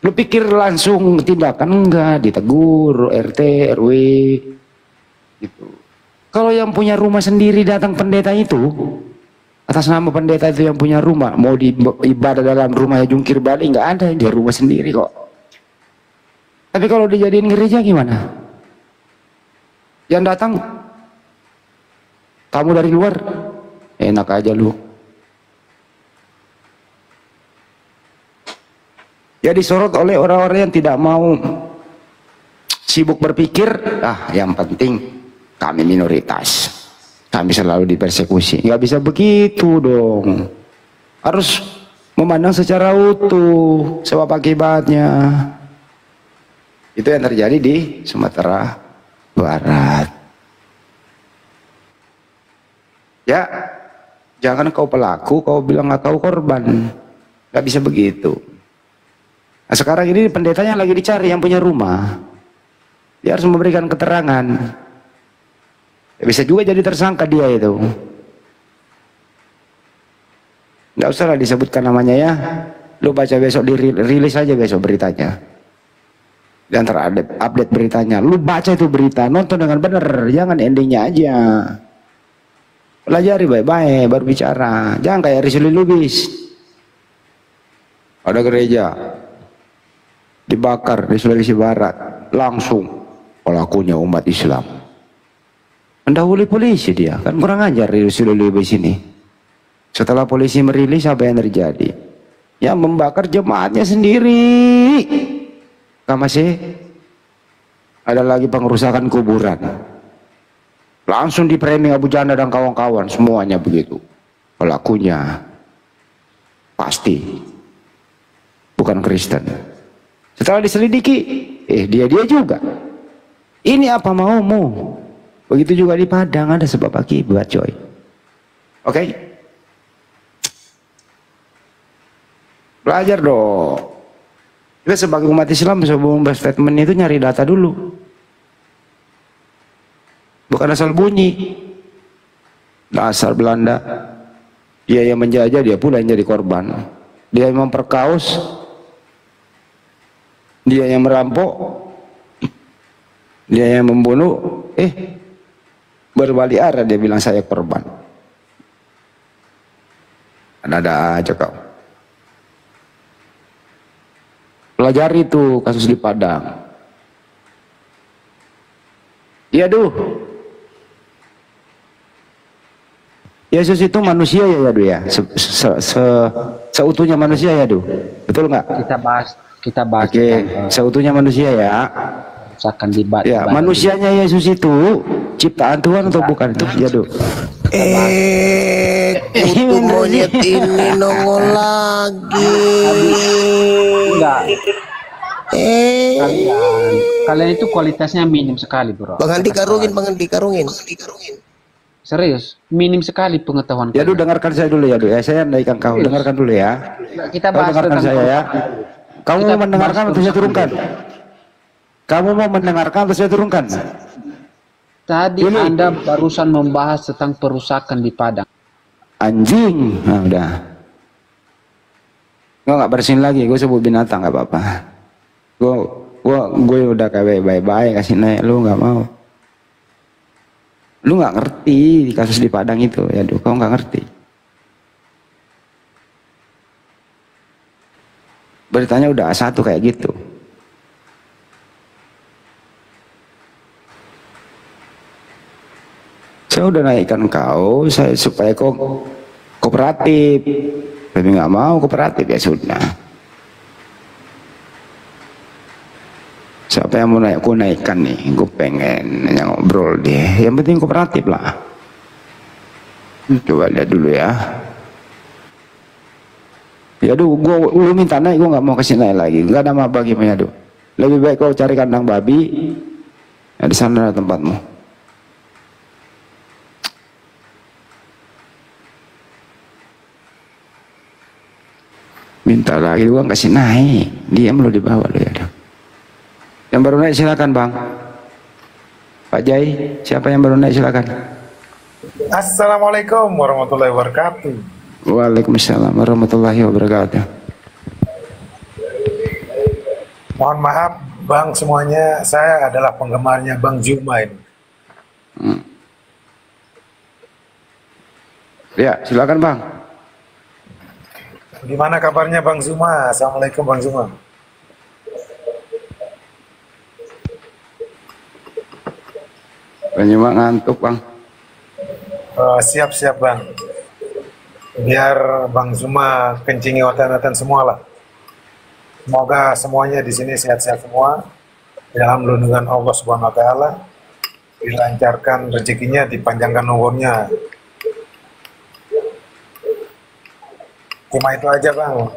Lu pikir langsung tindakan? Enggak, ditegur RT RW gitu. Kalau yang punya rumah sendiri datang pendeta itu, atas nama pendeta itu yang punya rumah, mau ibadah dalam rumahnya jungkir balik, nggak ada, dia rumah sendiri kok. Tapi kalau dijadiin gereja gimana? Yang datang tamu dari luar, enak aja lu. Ya disorot oleh orang-orang yang tidak mau sibuk berpikir, yang penting kami minoritas, kami selalu dipersekusi. Nggak bisa begitu dong. Harus memandang secara utuh sebab akibatnya. Itu yang terjadi di Sumatera Barat. Ya, jangan kau pelaku, kau bilang nggak kau korban. Nggak bisa begitu. Nah, sekarang ini pendetanya lagi dicari yang punya rumah. Dia harus memberikan keterangan. Ya, bisa juga jadi tersangka dia itu. Nggak usah lah disebutkan namanya ya. Lu baca besok, dirilis aja besok beritanya. Dan terupdate beritanya. Lu baca itu berita, nonton dengan benar, jangan endingnya aja. Pelajari baik-baik, baru bicara. Jangan kayak Rizal Lubis. Ada gereja dibakar di Sulawesi Barat, langsung pelakunya umat Islam. Mendahului polisi dia, kan kurang ajar di Sulawesi ini. Setelah polisi merilis, apa yang terjadi? yang membakar jemaatnya sendiri. Masih ada lagi pengerusakan kuburan. Langsung di framing Abu Janda dan kawan-kawan, semuanya begitu. Pelakunya pasti bukan Kristen. Setelah diselidiki, dia juga. Ini apa maumu? Begitu juga di Padang, ada sebab akibat, coy. Oke? Belajar dong. Kita sebagai umat Islam sebelum berstatement itu nyari data dulu. Bukan asal bunyi. Dasar Belanda. Dia yang menjajah, dia pula yang jadi korban. Dia yang memperkaos, dia yang merampok, dia yang membunuh. Berbalik arah dia bilang saya korban. Ada aja kau. Pelajari itu kasus di Padang. Iya Yesus itu manusia ya seutuhnya manusia ya betul nggak? Kita bahas. Oke, seutuhnya manusia ya. Akan dibat. Ya, manusianya Yesus itu ciptaan Tuhan atau bukan itu ya Kutu monyet ini nongol lagi. Enggak. Kalian itu kualitasnya minim sekali, bro. Bang Andi karungin. Serius, minim sekali pengetahuan. Ya, dengarkan saya dulu ya, saya naikkan kau. Dengarkan dulu ya. Kita bahas tentang saya ya. Kamu mau mendengarkan atau saya turunkan? Kamu mau mendengarkan atau saya turunkan? Tadi Anda barusan membahas tentang perusakan di Padang. Anjing, nah udah. Gue nggak bersihin lagi, gue sebut binatang nggak apa-apa. Gue udah kayak bye-bye kasih naik, lu nggak mau. Lu nggak ngerti di kasus di Padang itu, ya kau nggak ngerti. Beritanya udah satu kayak gitu. Saya udah naikkan kau, supaya kau kooperatif. Tapi nggak mau kooperatif, ya sudah. Siapa yang mau naik, aku naikkan nih. Gue pengen ngobrol deh. Yang penting kooperatif lah. Coba lihat dulu ya. Ya lu minta naik, gue nggak mau kasih naik lagi. Nggak ada apa gimana Lebih baik kau cari kandang babi. Ya, di sana ada tempatmu. Minta lagi, gue kasih naik. Diam lu di bawah lu ya. Yang baru naik silakan Bang. Pak Jai, siapa yang baru naik silakan. Assalamualaikum warahmatullahi wabarakatuh. Waalaikumsalam warahmatullahi wabarakatuh. Mohon maaf Bang semuanya, saya adalah penggemarnya Bang Zuma ini. Ya, silakan Bang. Gimana kabarnya Bang Zuma? Assalamualaikum Bang Zuma. Banyak ngantuk Bang. Siap-siap Bang. Biar Bang Zuma kencingi oten-oten semua lah. Semoga semuanya di sini sehat-sehat semua. Dalam lindungan Allah Subhanahu Wa Taala. Dilancarkan rezekinya, dipanjangkan umurnya. Cuma itu aja Bang.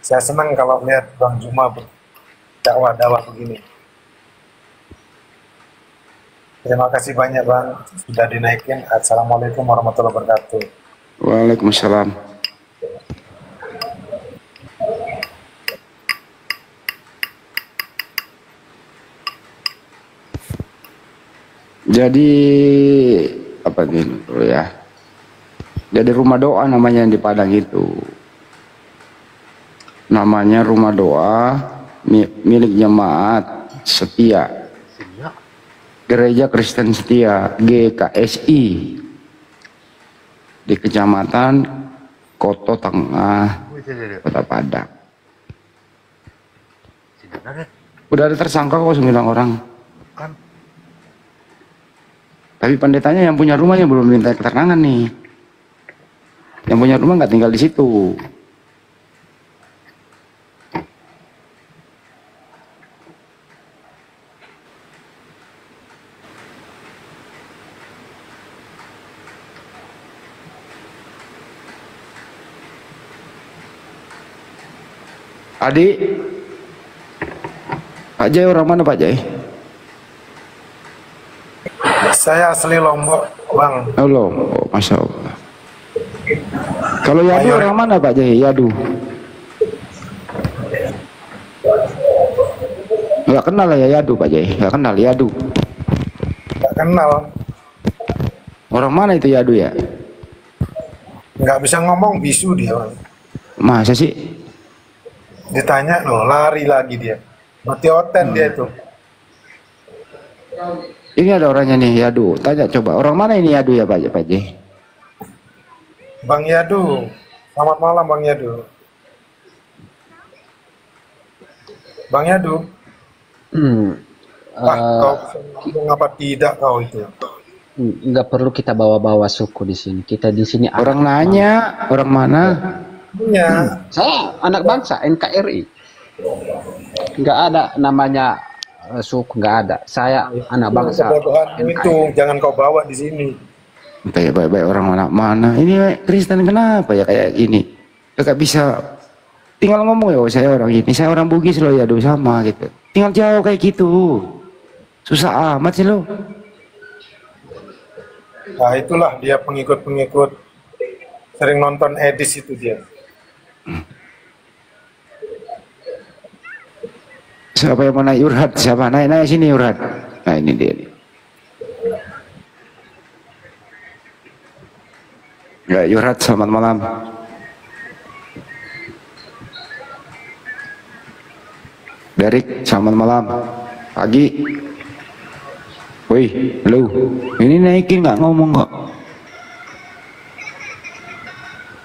Saya senang kalau lihat Bang Zuma dakwah begini. Terima kasih banyak Bang, sudah dinaikin. Assalamualaikum warahmatullahi wabarakatuh. Waalaikumsalam. Jadi apa nih ya? Jadi rumah doa namanya yang di Padang itu. Namanya rumah doa milik jemaat setia. Gereja Kristen Setia GKSI di Kecamatan Koto Tengah, Kota Padang. Udah ada tersangka kok 9 orang. Tapi pendetanya yang punya rumahnya belum minta keterangan nih. Yang punya rumah nggak tinggal di situ. Adik, Pak Jai orang mana Pak Jai? Saya asli Lombok, Bang. Oh, Lombok, Masya Allah. Kalau Yadu orang mana Pak Jai? Yadu? Nggak kenal ya Yadu Pak Jai? Nggak kenal Yadu? Nggak kenal. Orang mana itu Yadu ya? Nggak bisa ngomong, bisu dia, Bang. Masa sih? Ditanya loh, lari lagi dia. Mati oten dia itu. Ini ada orangnya nih Yadu. Tanya coba, orang mana ini Yadu ya Pak Jai? Bang Yadu. Selamat malam Bang Yadu. Bang Yadu. Pak, kau mengapa tidak kau itu? Nggak perlu kita bawa-bawa suku di sini. Kita di sini orang nanya, orang mana? Ya. Saya anak bangsa NKRI. Nggak ada namanya suku, nggak ada. Saya anak bangsa. Itu jangan kau bawa di sini. Kayak baik-baik orang mana? Ini Kristen kenapa ya kayak gini? Gak bisa tinggal ngomong ya, saya orang ini, saya orang Bugis loh ya, sama gitu. Tinggal jauh kayak gitu. Susah amat sih lo. Nah itulah dia pengikut-pengikut sering nonton Edis itu dia. Siapa yang mau naik Urhat? Siapa? Naik sini Urhat. Nah ini dia nih. Ya Urhat, selamat malam. Derek, selamat malam. Pagi. Woi, halo. Ini naikin nggak ngomong kok?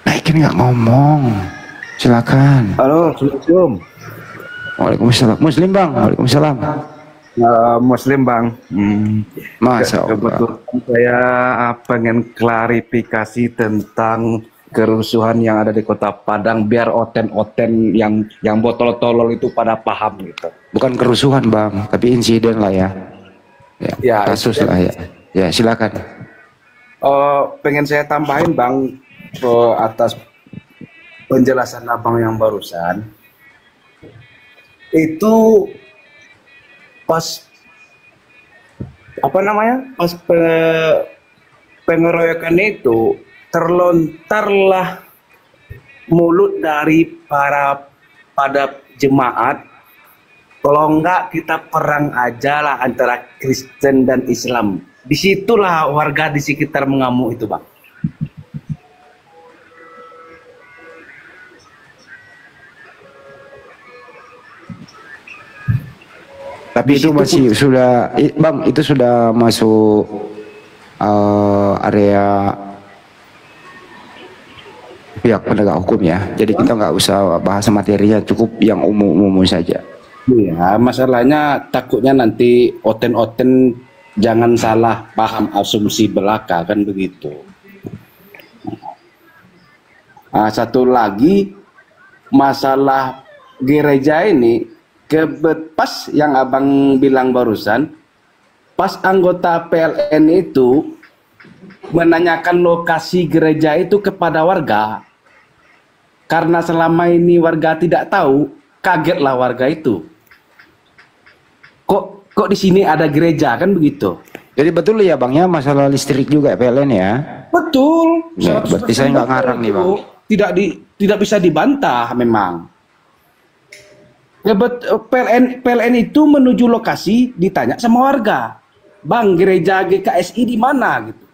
Naikin nggak ngomong. Silakan. Halo, Assalamualaikum. Waalaikumsalam. Muslim Bang. Waalaikumsalam. Muslim Bang. Masa kebetulan saya pengen klarifikasi tentang kerusuhan yang ada di Kota Padang, biar oten-oten yang botol tolol itu pada paham gitu. Bukan kerusuhan Bang, tapi insiden lah ya. Ya, kasus lah ya. Ya silakan. Pengen saya tambahin Bang atas penjelasan Abang yang barusan. Itu pas pas pengeroyokan itu terlontarlah mulut dari pada jemaat, kalau enggak kita perang aja lah antara Kristen dan Islam. Disitulah warga di sekitar mengamuk itu Bang. Tapi itu masih sudah Bang, itu sudah masuk area pihak penegak hukum ya. Jadi kita nggak usah bahas materinya, cukup yang umum-umum saja. Iya, masalahnya takutnya nanti oten-oten jangan salah paham, asumsi belaka kan begitu. Nah, satu lagi masalah gereja ini, pas yang Abang bilang barusan, pas anggota PLN itu menanyakan lokasi gereja itu kepada warga, karena selama ini warga tidak tahu, kagetlah warga itu. Kok di sini ada gereja kan begitu. Jadi betul ya Bang ya, masalah listrik juga PLN ya? Betul. Ya, berarti saya nggak ngarang nih Bang. Tidak bisa dibantah memang. Ya, PLN itu menuju lokasi ditanya sama warga, Bang gereja GKSI di mana gitu.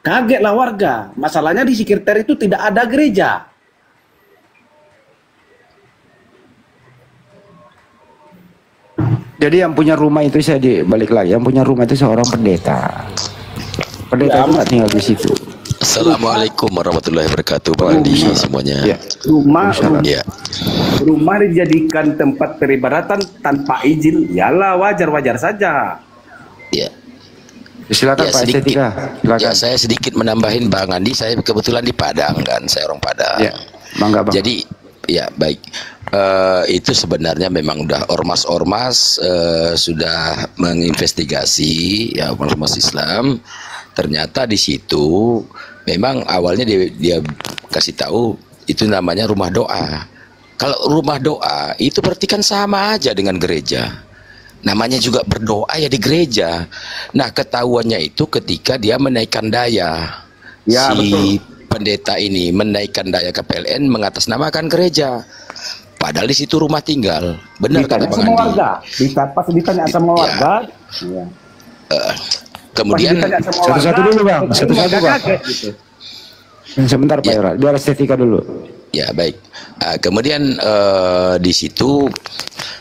Kagetlah warga. Masalahnya di sekitar itu tidak ada gereja. Jadi yang punya rumah itu, saya balik lagi, yang punya rumah itu seorang pendeta. Pendeta itu nggak tinggal di situ. Assalamualaikum warahmatullahi wabarakatuh, Bang Andi semuanya. Ya. Rumah dijadikan tempat peribadatan tanpa izin, yalah wajar-wajar saja. Ya. Silakan ya, Pak Estetika. Silakan. Ya, saya sedikit menambahin Bang Andi, saya kebetulan di Padang kan, saya orang Padang. Ya. Bangga, Bang. Jadi ya baik. Itu sebenarnya memang udah ormas-ormas sudah menginvestigasi ya ormas Islam. Ternyata di situ memang awalnya dia kasih tahu itu namanya rumah doa, Kalau rumah doa itu berarti kan sama aja dengan gereja. Namanya juga berdoa ya di gereja. Nah, ketahuannya itu ketika dia menaikkan daya. Ya, si betul. pendeta ini menaikkan daya ke PLN mengatasnamakan gereja. Padahal di situ rumah tinggal. Benar kata Bang Andi. Warga. Pas ditanya sama warga. Ya. Kemudian satu-satu dulu Bang, satu-satu Bang. Gitu. Sebentar Pak Yora, biar estetika dulu. Ya baik. Kemudian di situ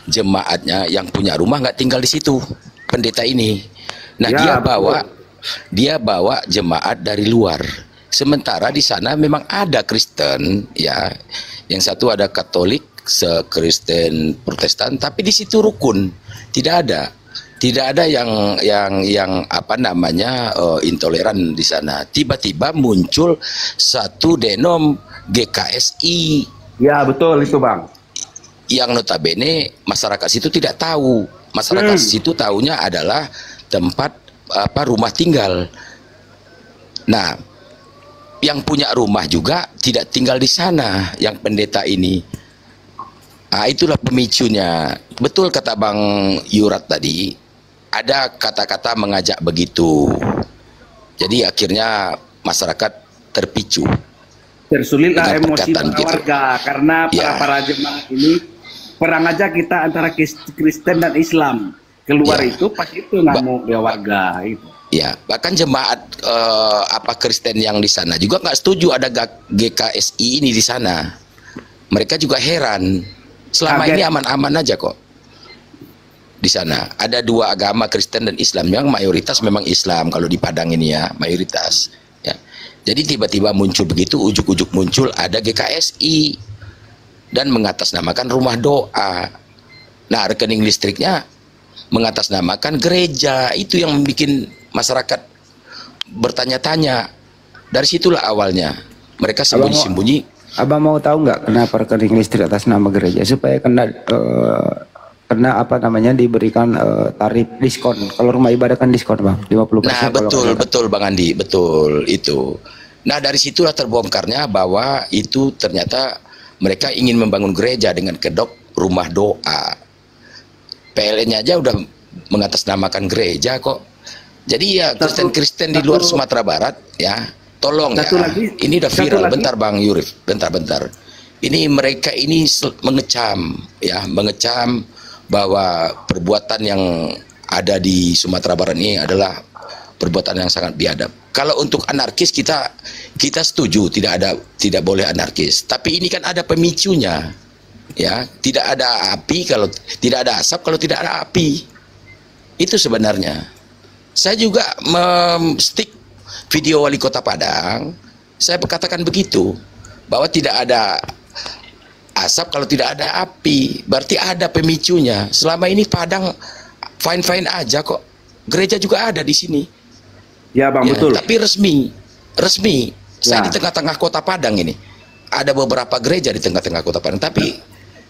jemaatnya yang punya rumah nggak tinggal di situ, pendeta ini. Nah Ya, dia bawa jemaat dari luar. Sementara di sana memang ada Kristen, ya. Yang satu ada Katolik, Kristen Protestan, tapi di situ rukun. Tidak ada yang apa namanya intoleran di sana. Tiba-tiba muncul satu denom GKSI. Ya betul itu Bang. Yang notabene masyarakat situ tidak tahu. Masyarakat situ tahunya adalah tempat rumah tinggal. Nah, yang punya rumah juga tidak tinggal di sana, yang pendeta ini. Nah, itulah pemicunya. Betul kata Bang Yurat tadi, ada kata-kata mengajak begitu. Jadi akhirnya masyarakat terpicu. Tersulitlah dengan emosi perkataan gitu. warga karena para jemaat ini perang aja kita antara Kristen dan Islam. Keluar itu pas itu ngamuk dia warga itu. Ya, bahkan jemaat Kristen yang di sana juga nggak setuju ada GKSI ini di sana. Mereka juga heran. Selama ini aman-aman aja kok. Di sana ada dua agama Kristen dan Islam, yang mayoritas memang Islam kalau di Padang ini ya, mayoritas. Ya. Jadi tiba-tiba muncul begitu, ujuk-ujuk muncul ada GKSI dan mengatasnamakan rumah doa. Nah, rekening listriknya mengatasnamakan gereja. Itu yang membuat masyarakat bertanya-tanya. Dari situlah awalnya mereka sembunyi-sembunyi. Abang mau tahu nggak kenapa rekening listrik atas nama gereja? Supaya kena apa namanya, diberikan tarif diskon. Kalau rumah ibadah kan diskon Bang, 50%. Nah betul Bang Andi, betul itu. Nah dari situlah terbongkarnya bahwa itu ternyata mereka ingin membangun gereja dengan kedok rumah doa. PLN-nya aja udah mengatasnamakan gereja kok. Jadi ya Kristen-Kristen di luar Sumatera Barat ya, tolong ya. Ini udah viral. Bentar Bang Yurif, bentar. Ini mereka ini mengecam bahwa perbuatan yang ada di Sumatera Barat ini adalah perbuatan yang sangat biadab. Kalau untuk anarkis kita setuju, tidak boleh anarkis. Tapi ini kan ada pemicunya, ya. Tidak ada api kalau tidak ada asap, kalau tidak ada api. Itu sebenarnya. Saya juga stick video wali kota Padang. Saya berkatakan begitu, bahwa tidak ada asap kalau tidak ada api, berarti ada pemicunya. Selama ini Padang fine-fine aja kok. Gereja juga ada di sini. Ya Bang, betul. Tapi resmi. Saya di tengah-tengah kota Padang ini. Ada beberapa gereja di tengah-tengah kota Padang, tapi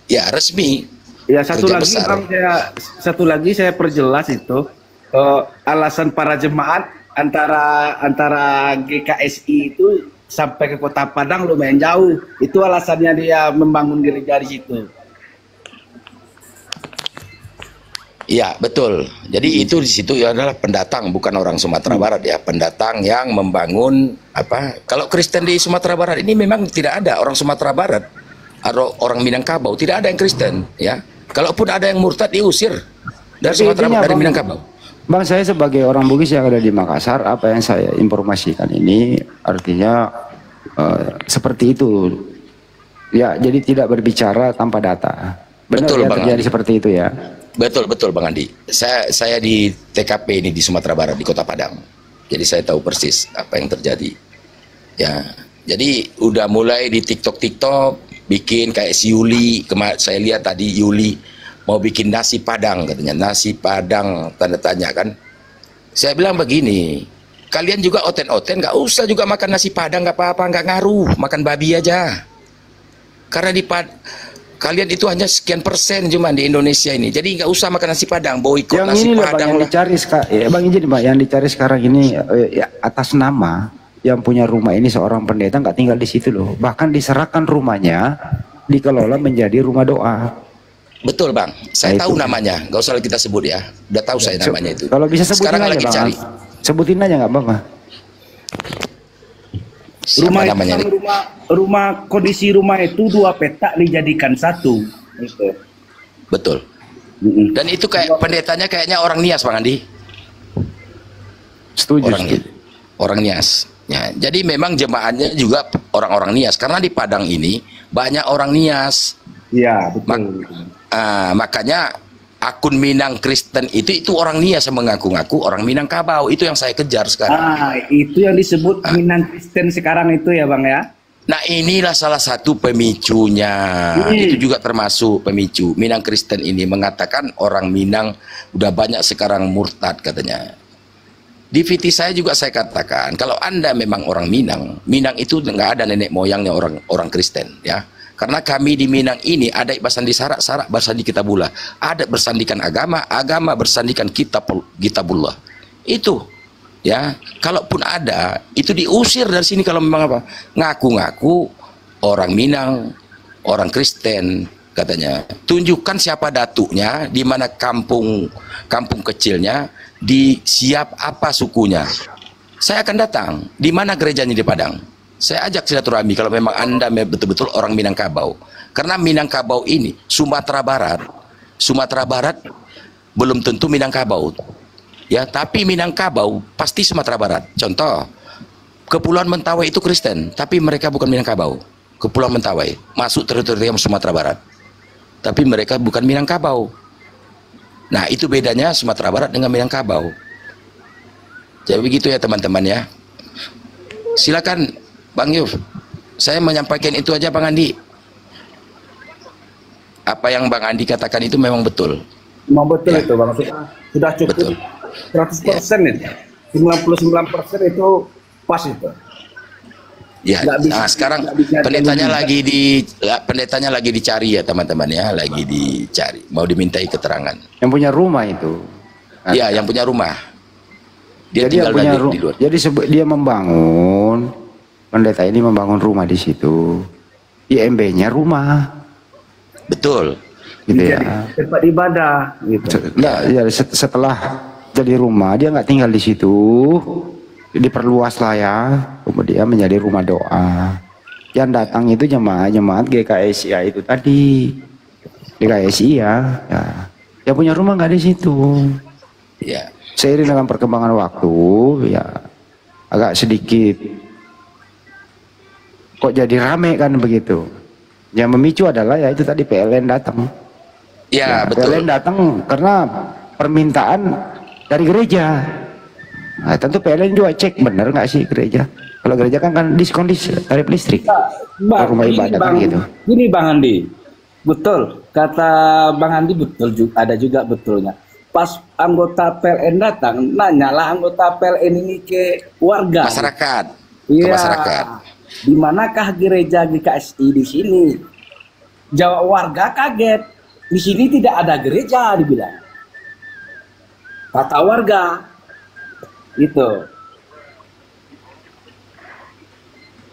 ya resmi. Ya satu lagi besar. Bang, saya perjelas itu alasan para jemaat antara GKSI itu sampai ke kota Padang lumayan jauh. Itu alasannya dia membangun gereja di situ. Iya, betul. Jadi itu di situ adalah pendatang, bukan orang Sumatera Barat ya, pendatang yang membangun apa? Kalau Kristen di Sumatera Barat ini memang tidak ada orang Sumatera Barat atau orang Minangkabau, tidak ada yang Kristen ya. Kalaupun ada yang murtad diusir dari Sumatera Barat, dari Minangkabau. Bang, saya sebagai orang Bugis yang ada di Makassar, apa yang saya informasikan ini artinya seperti itu. Ya, jadi tidak berbicara tanpa data. Benar ya, terjadi seperti itu ya. Betul Bang Andi. Saya di TKP ini di Sumatera Barat di Kota Padang. Jadi saya tahu persis apa yang terjadi. Ya. Jadi udah mulai di TikTok bikin kayak si Yuli, saya lihat tadi Yuli mau bikin nasi Padang katanya, nasi Padang tanda tanya kan. Saya bilang begini, kalian juga oten-oten nggak usah juga makan nasi Padang, nggak apa-apa, nggak ngaruh, makan babi aja. Karena kalian itu hanya sekian persen cuma di Indonesia ini, jadi nggak usah makan nasi Padang, boikot nasi Padang. Yang dicari Bang Ijin, yang dicari sekarang ini ya, atas nama yang punya rumah ini seorang pendeta nggak tinggal di situ loh, bahkan diserahkan rumahnya dikelola menjadi rumah doa. Betul Bang, saya tahu namanya, nggak usah kita sebut ya, udah tahu saya namanya itu. Kalau bisa sebutin sekarang aja lagi Bang, cari. sebutin aja nggak apa-apa. Siapa namanya? Rumah kondisi rumah itu 2 petak dijadikan 1. Gitu. Betul. Dan itu kayak pendetanya kayaknya orang Nias Bang Andi. Setuju. Orang Nias. Ya, jadi memang jemaatnya juga orang-orang Nias karena di Padang ini banyak orang Nias. Iya, betul. Makanya akun Minang Kristen itu orang Nias yang mengaku-ngaku orang Minangkabau, itu yang saya kejar sekarang. Itu yang disebut Minang Kristen sekarang itu ya Bang ya. Nah inilah salah satu pemicunya. Itu juga termasuk pemicu. Minang Kristen ini mengatakan orang Minang udah banyak sekarang murtad katanya. Di VT saya juga saya katakan kalau Anda memang orang Minang, Minang itu nggak ada nenek moyangnya orang Kristen ya. Karena kami di Minang ini ada bersandi sarak, sarak bersandi kitabullah. Ada bersandikan agama, agama bersandikan kitabullah. Itu ya, kalaupun ada itu diusir dari sini kalau memang apa? Ngaku-ngaku orang Minang, orang Kristen katanya. Tunjukkan siapa datuknya, di mana kampung kecilnya, di siap apa sukunya. Saya akan datang. Di mana gerejanya di Padang? Saya ajak silaturahmi kalau memang Anda betul-betul orang Minangkabau. Karena Minangkabau ini Sumatera Barat belum tentu Minangkabau. Ya, tapi Minangkabau pasti Sumatera Barat. Contoh, Kepulauan Mentawai itu Kristen, tapi mereka bukan Minangkabau. Kepulauan Mentawai masuk teritorium Sumatera Barat. Tapi mereka bukan Minangkabau. Nah, itu bedanya Sumatera Barat dengan Minangkabau. Jadi begitu ya teman-teman ya. Silakan Bang Yuf, saya menyampaikan itu aja Bang Andi. Apa yang Bang Andi katakan itu memang betul. Memang betul ya. itu Bang, sudah cukup. Betul. 100% ya. 99% itu pas itu. Ya, nah sekarang pendetanya lagi dicari ya teman-teman ya, lagi dicari, mau dimintai keterangan. Yang punya rumah itu. Iya, yang punya rumah. Dia jadi tinggal di luar. Jadi dia membangun, pendeta ini membangun rumah di situ. IMB-nya rumah. Betul. Gitu ya. Tempat ibadah. Gitu. Ya, setelah jadi rumah dia nggak tinggal di situ, diperluas lah ya. Kemudian menjadi rumah doa. Yang datang itu jemaat GKSI itu tadi. GKSI ya. Yang punya rumah nggak di situ. Ya. Seiring dengan perkembangan waktu, ya agak sedikit kok jadi rame kan begitu. Yang memicu adalah ya itu tadi PLN datang. Ya, betul. PLN datang karena permintaan dari gereja. Nah, tentu PLN juga cek bener nggak sih gereja. Kalau gereja kan diskon tarif listrik. Rumah ibadah kan gitu. Ini Bang Andi, betul kata Bang Andi, betul juga, ada juga betulnya. Pas anggota PLN datang, nanyalah anggota PLN ini ke warga. Masyarakat. Iya. Ke masyarakat. Di manakah gereja GKSI di sini? Jawab warga kaget. Di sini tidak ada gereja, dibilang. Kata warga. Itu.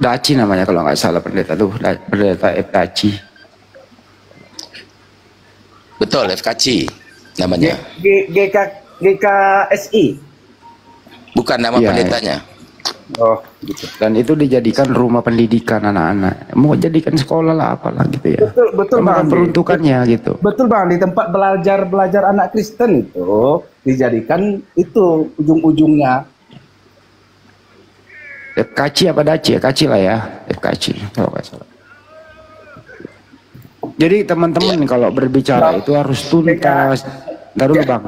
Daci namanya kalau nggak salah pendeta tuh, pendeta Daci. Betul, FKC namanya. GKSI. Bukan nama pendetanya. Oh, gitu. Dan itu dijadikan rumah pendidikan anak-anak. Mau jadikan sekolah lah apalah gitu ya. Betul Bang. Peruntukannya gitu. Betul Bang, di tempat belajar anak Kristen itu dijadikan itu ujung-ujungnya. FKC apa Daci ya? Kaci lah ya. FKC kalau nggak salah. Jadi teman-teman kalau berbicara itu harus tuntas. Ntar dulu Bang,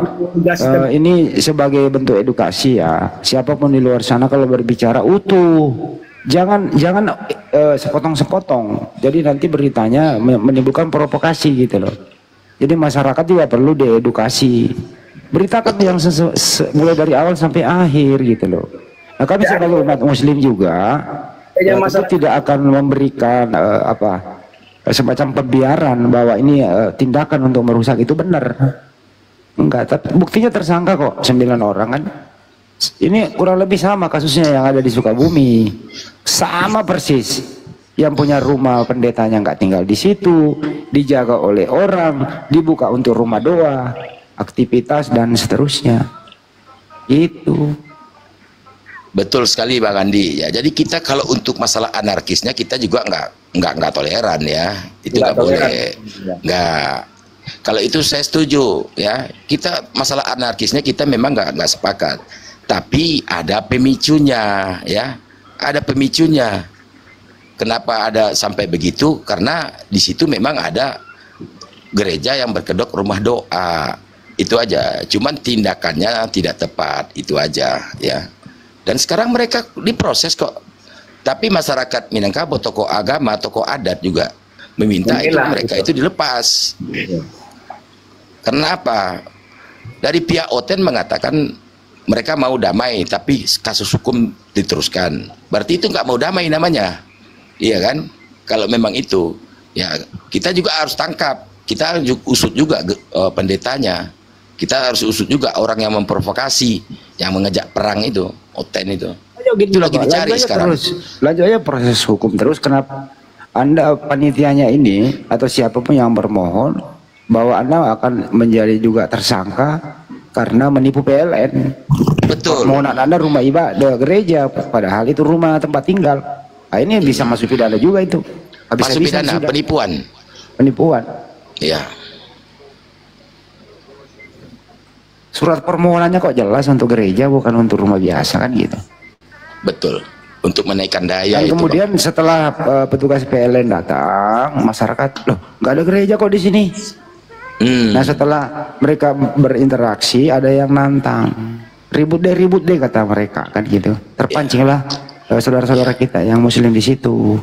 ini sebagai bentuk edukasi ya. Siapapun di luar sana kalau berbicara utuh, jangan sepotong-sepotong. Jadi nanti beritanya menimbulkan provokasi gitu loh. Jadi masyarakat juga perlu diedukasi. Beritakan yang mulai dari awal sampai akhir gitu loh. Nah kami sebagai umat Muslim juga tidak akan memberikan semacam pembiaran bahwa ini tindakan untuk merusak itu benar. Enggak, tapi buktinya tersangka kok 9 orang kan. Ini kurang lebih sama kasusnya yang ada di Sukabumi. Sama persis. Yang punya rumah pendetanya nggak tinggal di situ, dijaga oleh orang, dibuka untuk rumah doa, aktivitas dan seterusnya. Itu. Betul sekali Bang Andi ya. Jadi kita kalau untuk masalah anarkisnya kita juga nggak toleran ya. Itu nggak boleh. Nggak. Kalau itu saya setuju ya. Kita masalah anarkisnya kita memang nggak sepakat. Tapi ada pemicunya ya. Ada pemicunya. Kenapa ada sampai begitu? Karena di situ memang ada gereja yang berkedok rumah doa. Itu aja. Cuman tindakannya tidak tepat. Itu aja ya. Dan sekarang mereka diproses kok. Tapi masyarakat Minangkabau, tokoh agama, tokoh adat juga meminta itu mereka itu dilepas. Karena apa? Dari pihak Oten mengatakan mereka mau damai, tapi kasus hukum diteruskan. Berarti itu nggak mau damai namanya. Iya kan? Kalau memang itu, ya kita juga harus tangkap. Kita usut juga pendetanya. Kita harus usut juga orang yang memprovokasi, yang mengajak perang itu, Oten itu. Itu lagi dicari sekarang. Lanjut aja proses hukum terus. Kenapa Anda panitianya ini atau siapapun yang bermohon bahwa Anda akan menjadi juga tersangka karena menipu PLN? Betul. Permohonan Anda rumah ibadah gereja, padahal itu rumah tempat tinggal. Nah, ini bisa masuk pidana juga itu. Masuk pidana, penipuan. Penipuan. Iya. Surat permohonannya kok jelas untuk gereja bukan untuk rumah biasa kan gitu. Betul. Untuk menaikkan daya. Dan itu, kemudian Bang, setelah petugas PLN datang, masyarakat loh nggak ada gereja kok di sini. Nah setelah mereka berinteraksi ada yang nantang, ribut deh kata mereka kan gitu. Terpancinglah saudara-saudara kita yang muslim di situ.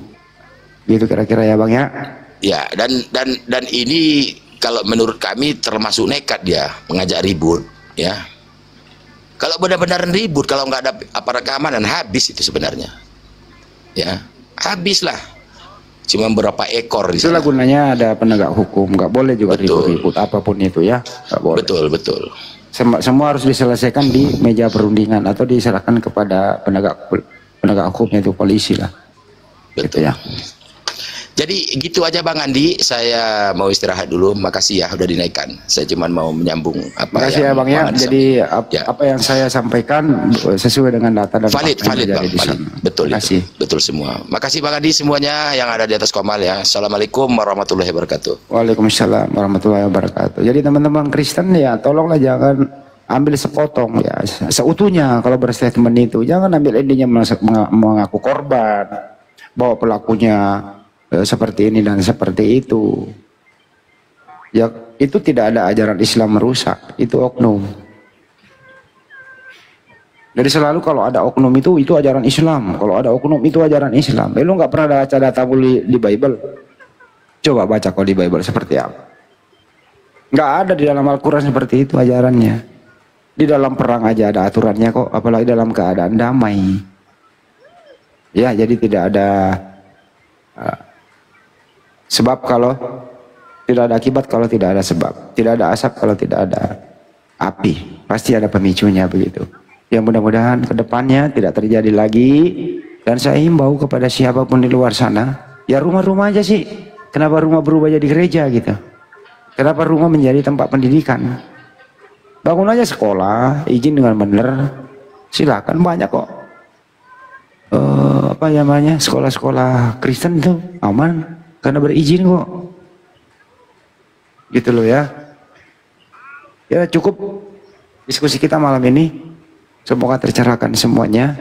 Gitu kira-kira ya Bang ya. Ya, dan ini kalau menurut kami termasuk nekat dia mengajak ribut, ya. Kalau benar-benar ribut, kalau nggak ada aparat keamanan habis itu sebenarnya. Ya, habislah. Cuma berapa ekor di sana. Itulah gunanya ada penegak hukum, nggak boleh juga ribut-ribut apapun itu ya. Nggak boleh. Betul. Semua harus diselesaikan di meja perundingan atau diserahkan kepada penegak hukumnya itu polisi lah. Betul gitu ya. Jadi gitu aja Bang Andi, saya mau istirahat dulu. Makasih ya udah dinaikkan. Saya cuma mau menyambung apa. Makasih ya Bang ya. Jadi apa yang saya sampaikan sesuai dengan data dan valid Bang, valid. Betul itu. Betul semua. Makasih Bang Andi semuanya yang ada di atas komal ya. Assalamualaikum warahmatullahi wabarakatuh. Waalaikumsalam warahmatullahi wabarakatuh. Jadi teman-teman Kristen ya tolonglah jangan ambil sepotong ya seutuhnya kalau berstatement itu. Jangan ambil endingnya mengaku korban, bahwa pelakunya seperti ini dan seperti itu. Ya itu tidak ada ajaran Islam merusak, itu oknum. Jadi selalu kalau ada oknum itu ajaran Islam. Kalau ada oknum itu ajaran Islam. Lu nggak pernah baca data di Bible? Coba baca kalau di Bible seperti apa? Nggak ada di dalam Al-Quran seperti itu ajarannya. Di dalam perang aja ada aturannya kok, apalagi dalam keadaan damai. Ya jadi tidak ada sebab kalau tidak ada akibat, kalau tidak ada sebab. Tidak ada asap kalau tidak ada api. Pasti ada pemicunya begitu. Ya mudah-mudahan kedepannya tidak terjadi lagi. Dan saya himbau kepada siapapun di luar sana, ya rumah-rumah aja sih. Kenapa rumah berubah jadi gereja gitu? Kenapa rumah menjadi tempat pendidikan? Bangun aja sekolah, izin dengan benar. Silakan, banyak kok. Apa namanya, sekolah-sekolah Kristen itu aman. Karena berizin kok. Gitu loh ya. Ya cukup diskusi kita malam ini. Semoga tercerahkan semuanya.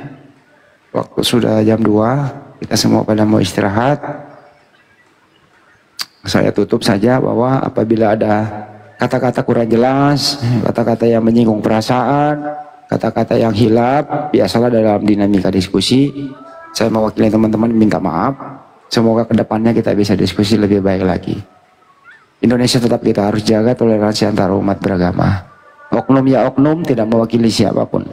Waktu sudah jam 2. Kita semua pada mau istirahat. Saya tutup saja bahwa apabila ada kata-kata kurang jelas, kata-kata yang menyinggung perasaan, kata-kata yang hilaf, biasalah dalam dinamika diskusi. Saya mewakili teman-teman minta maaf. Semoga kedepannya kita bisa diskusi lebih baik lagi. Indonesia tetap kita harus jaga toleransi antar umat beragama. Oknum ya oknum, tidak mewakili siapapun.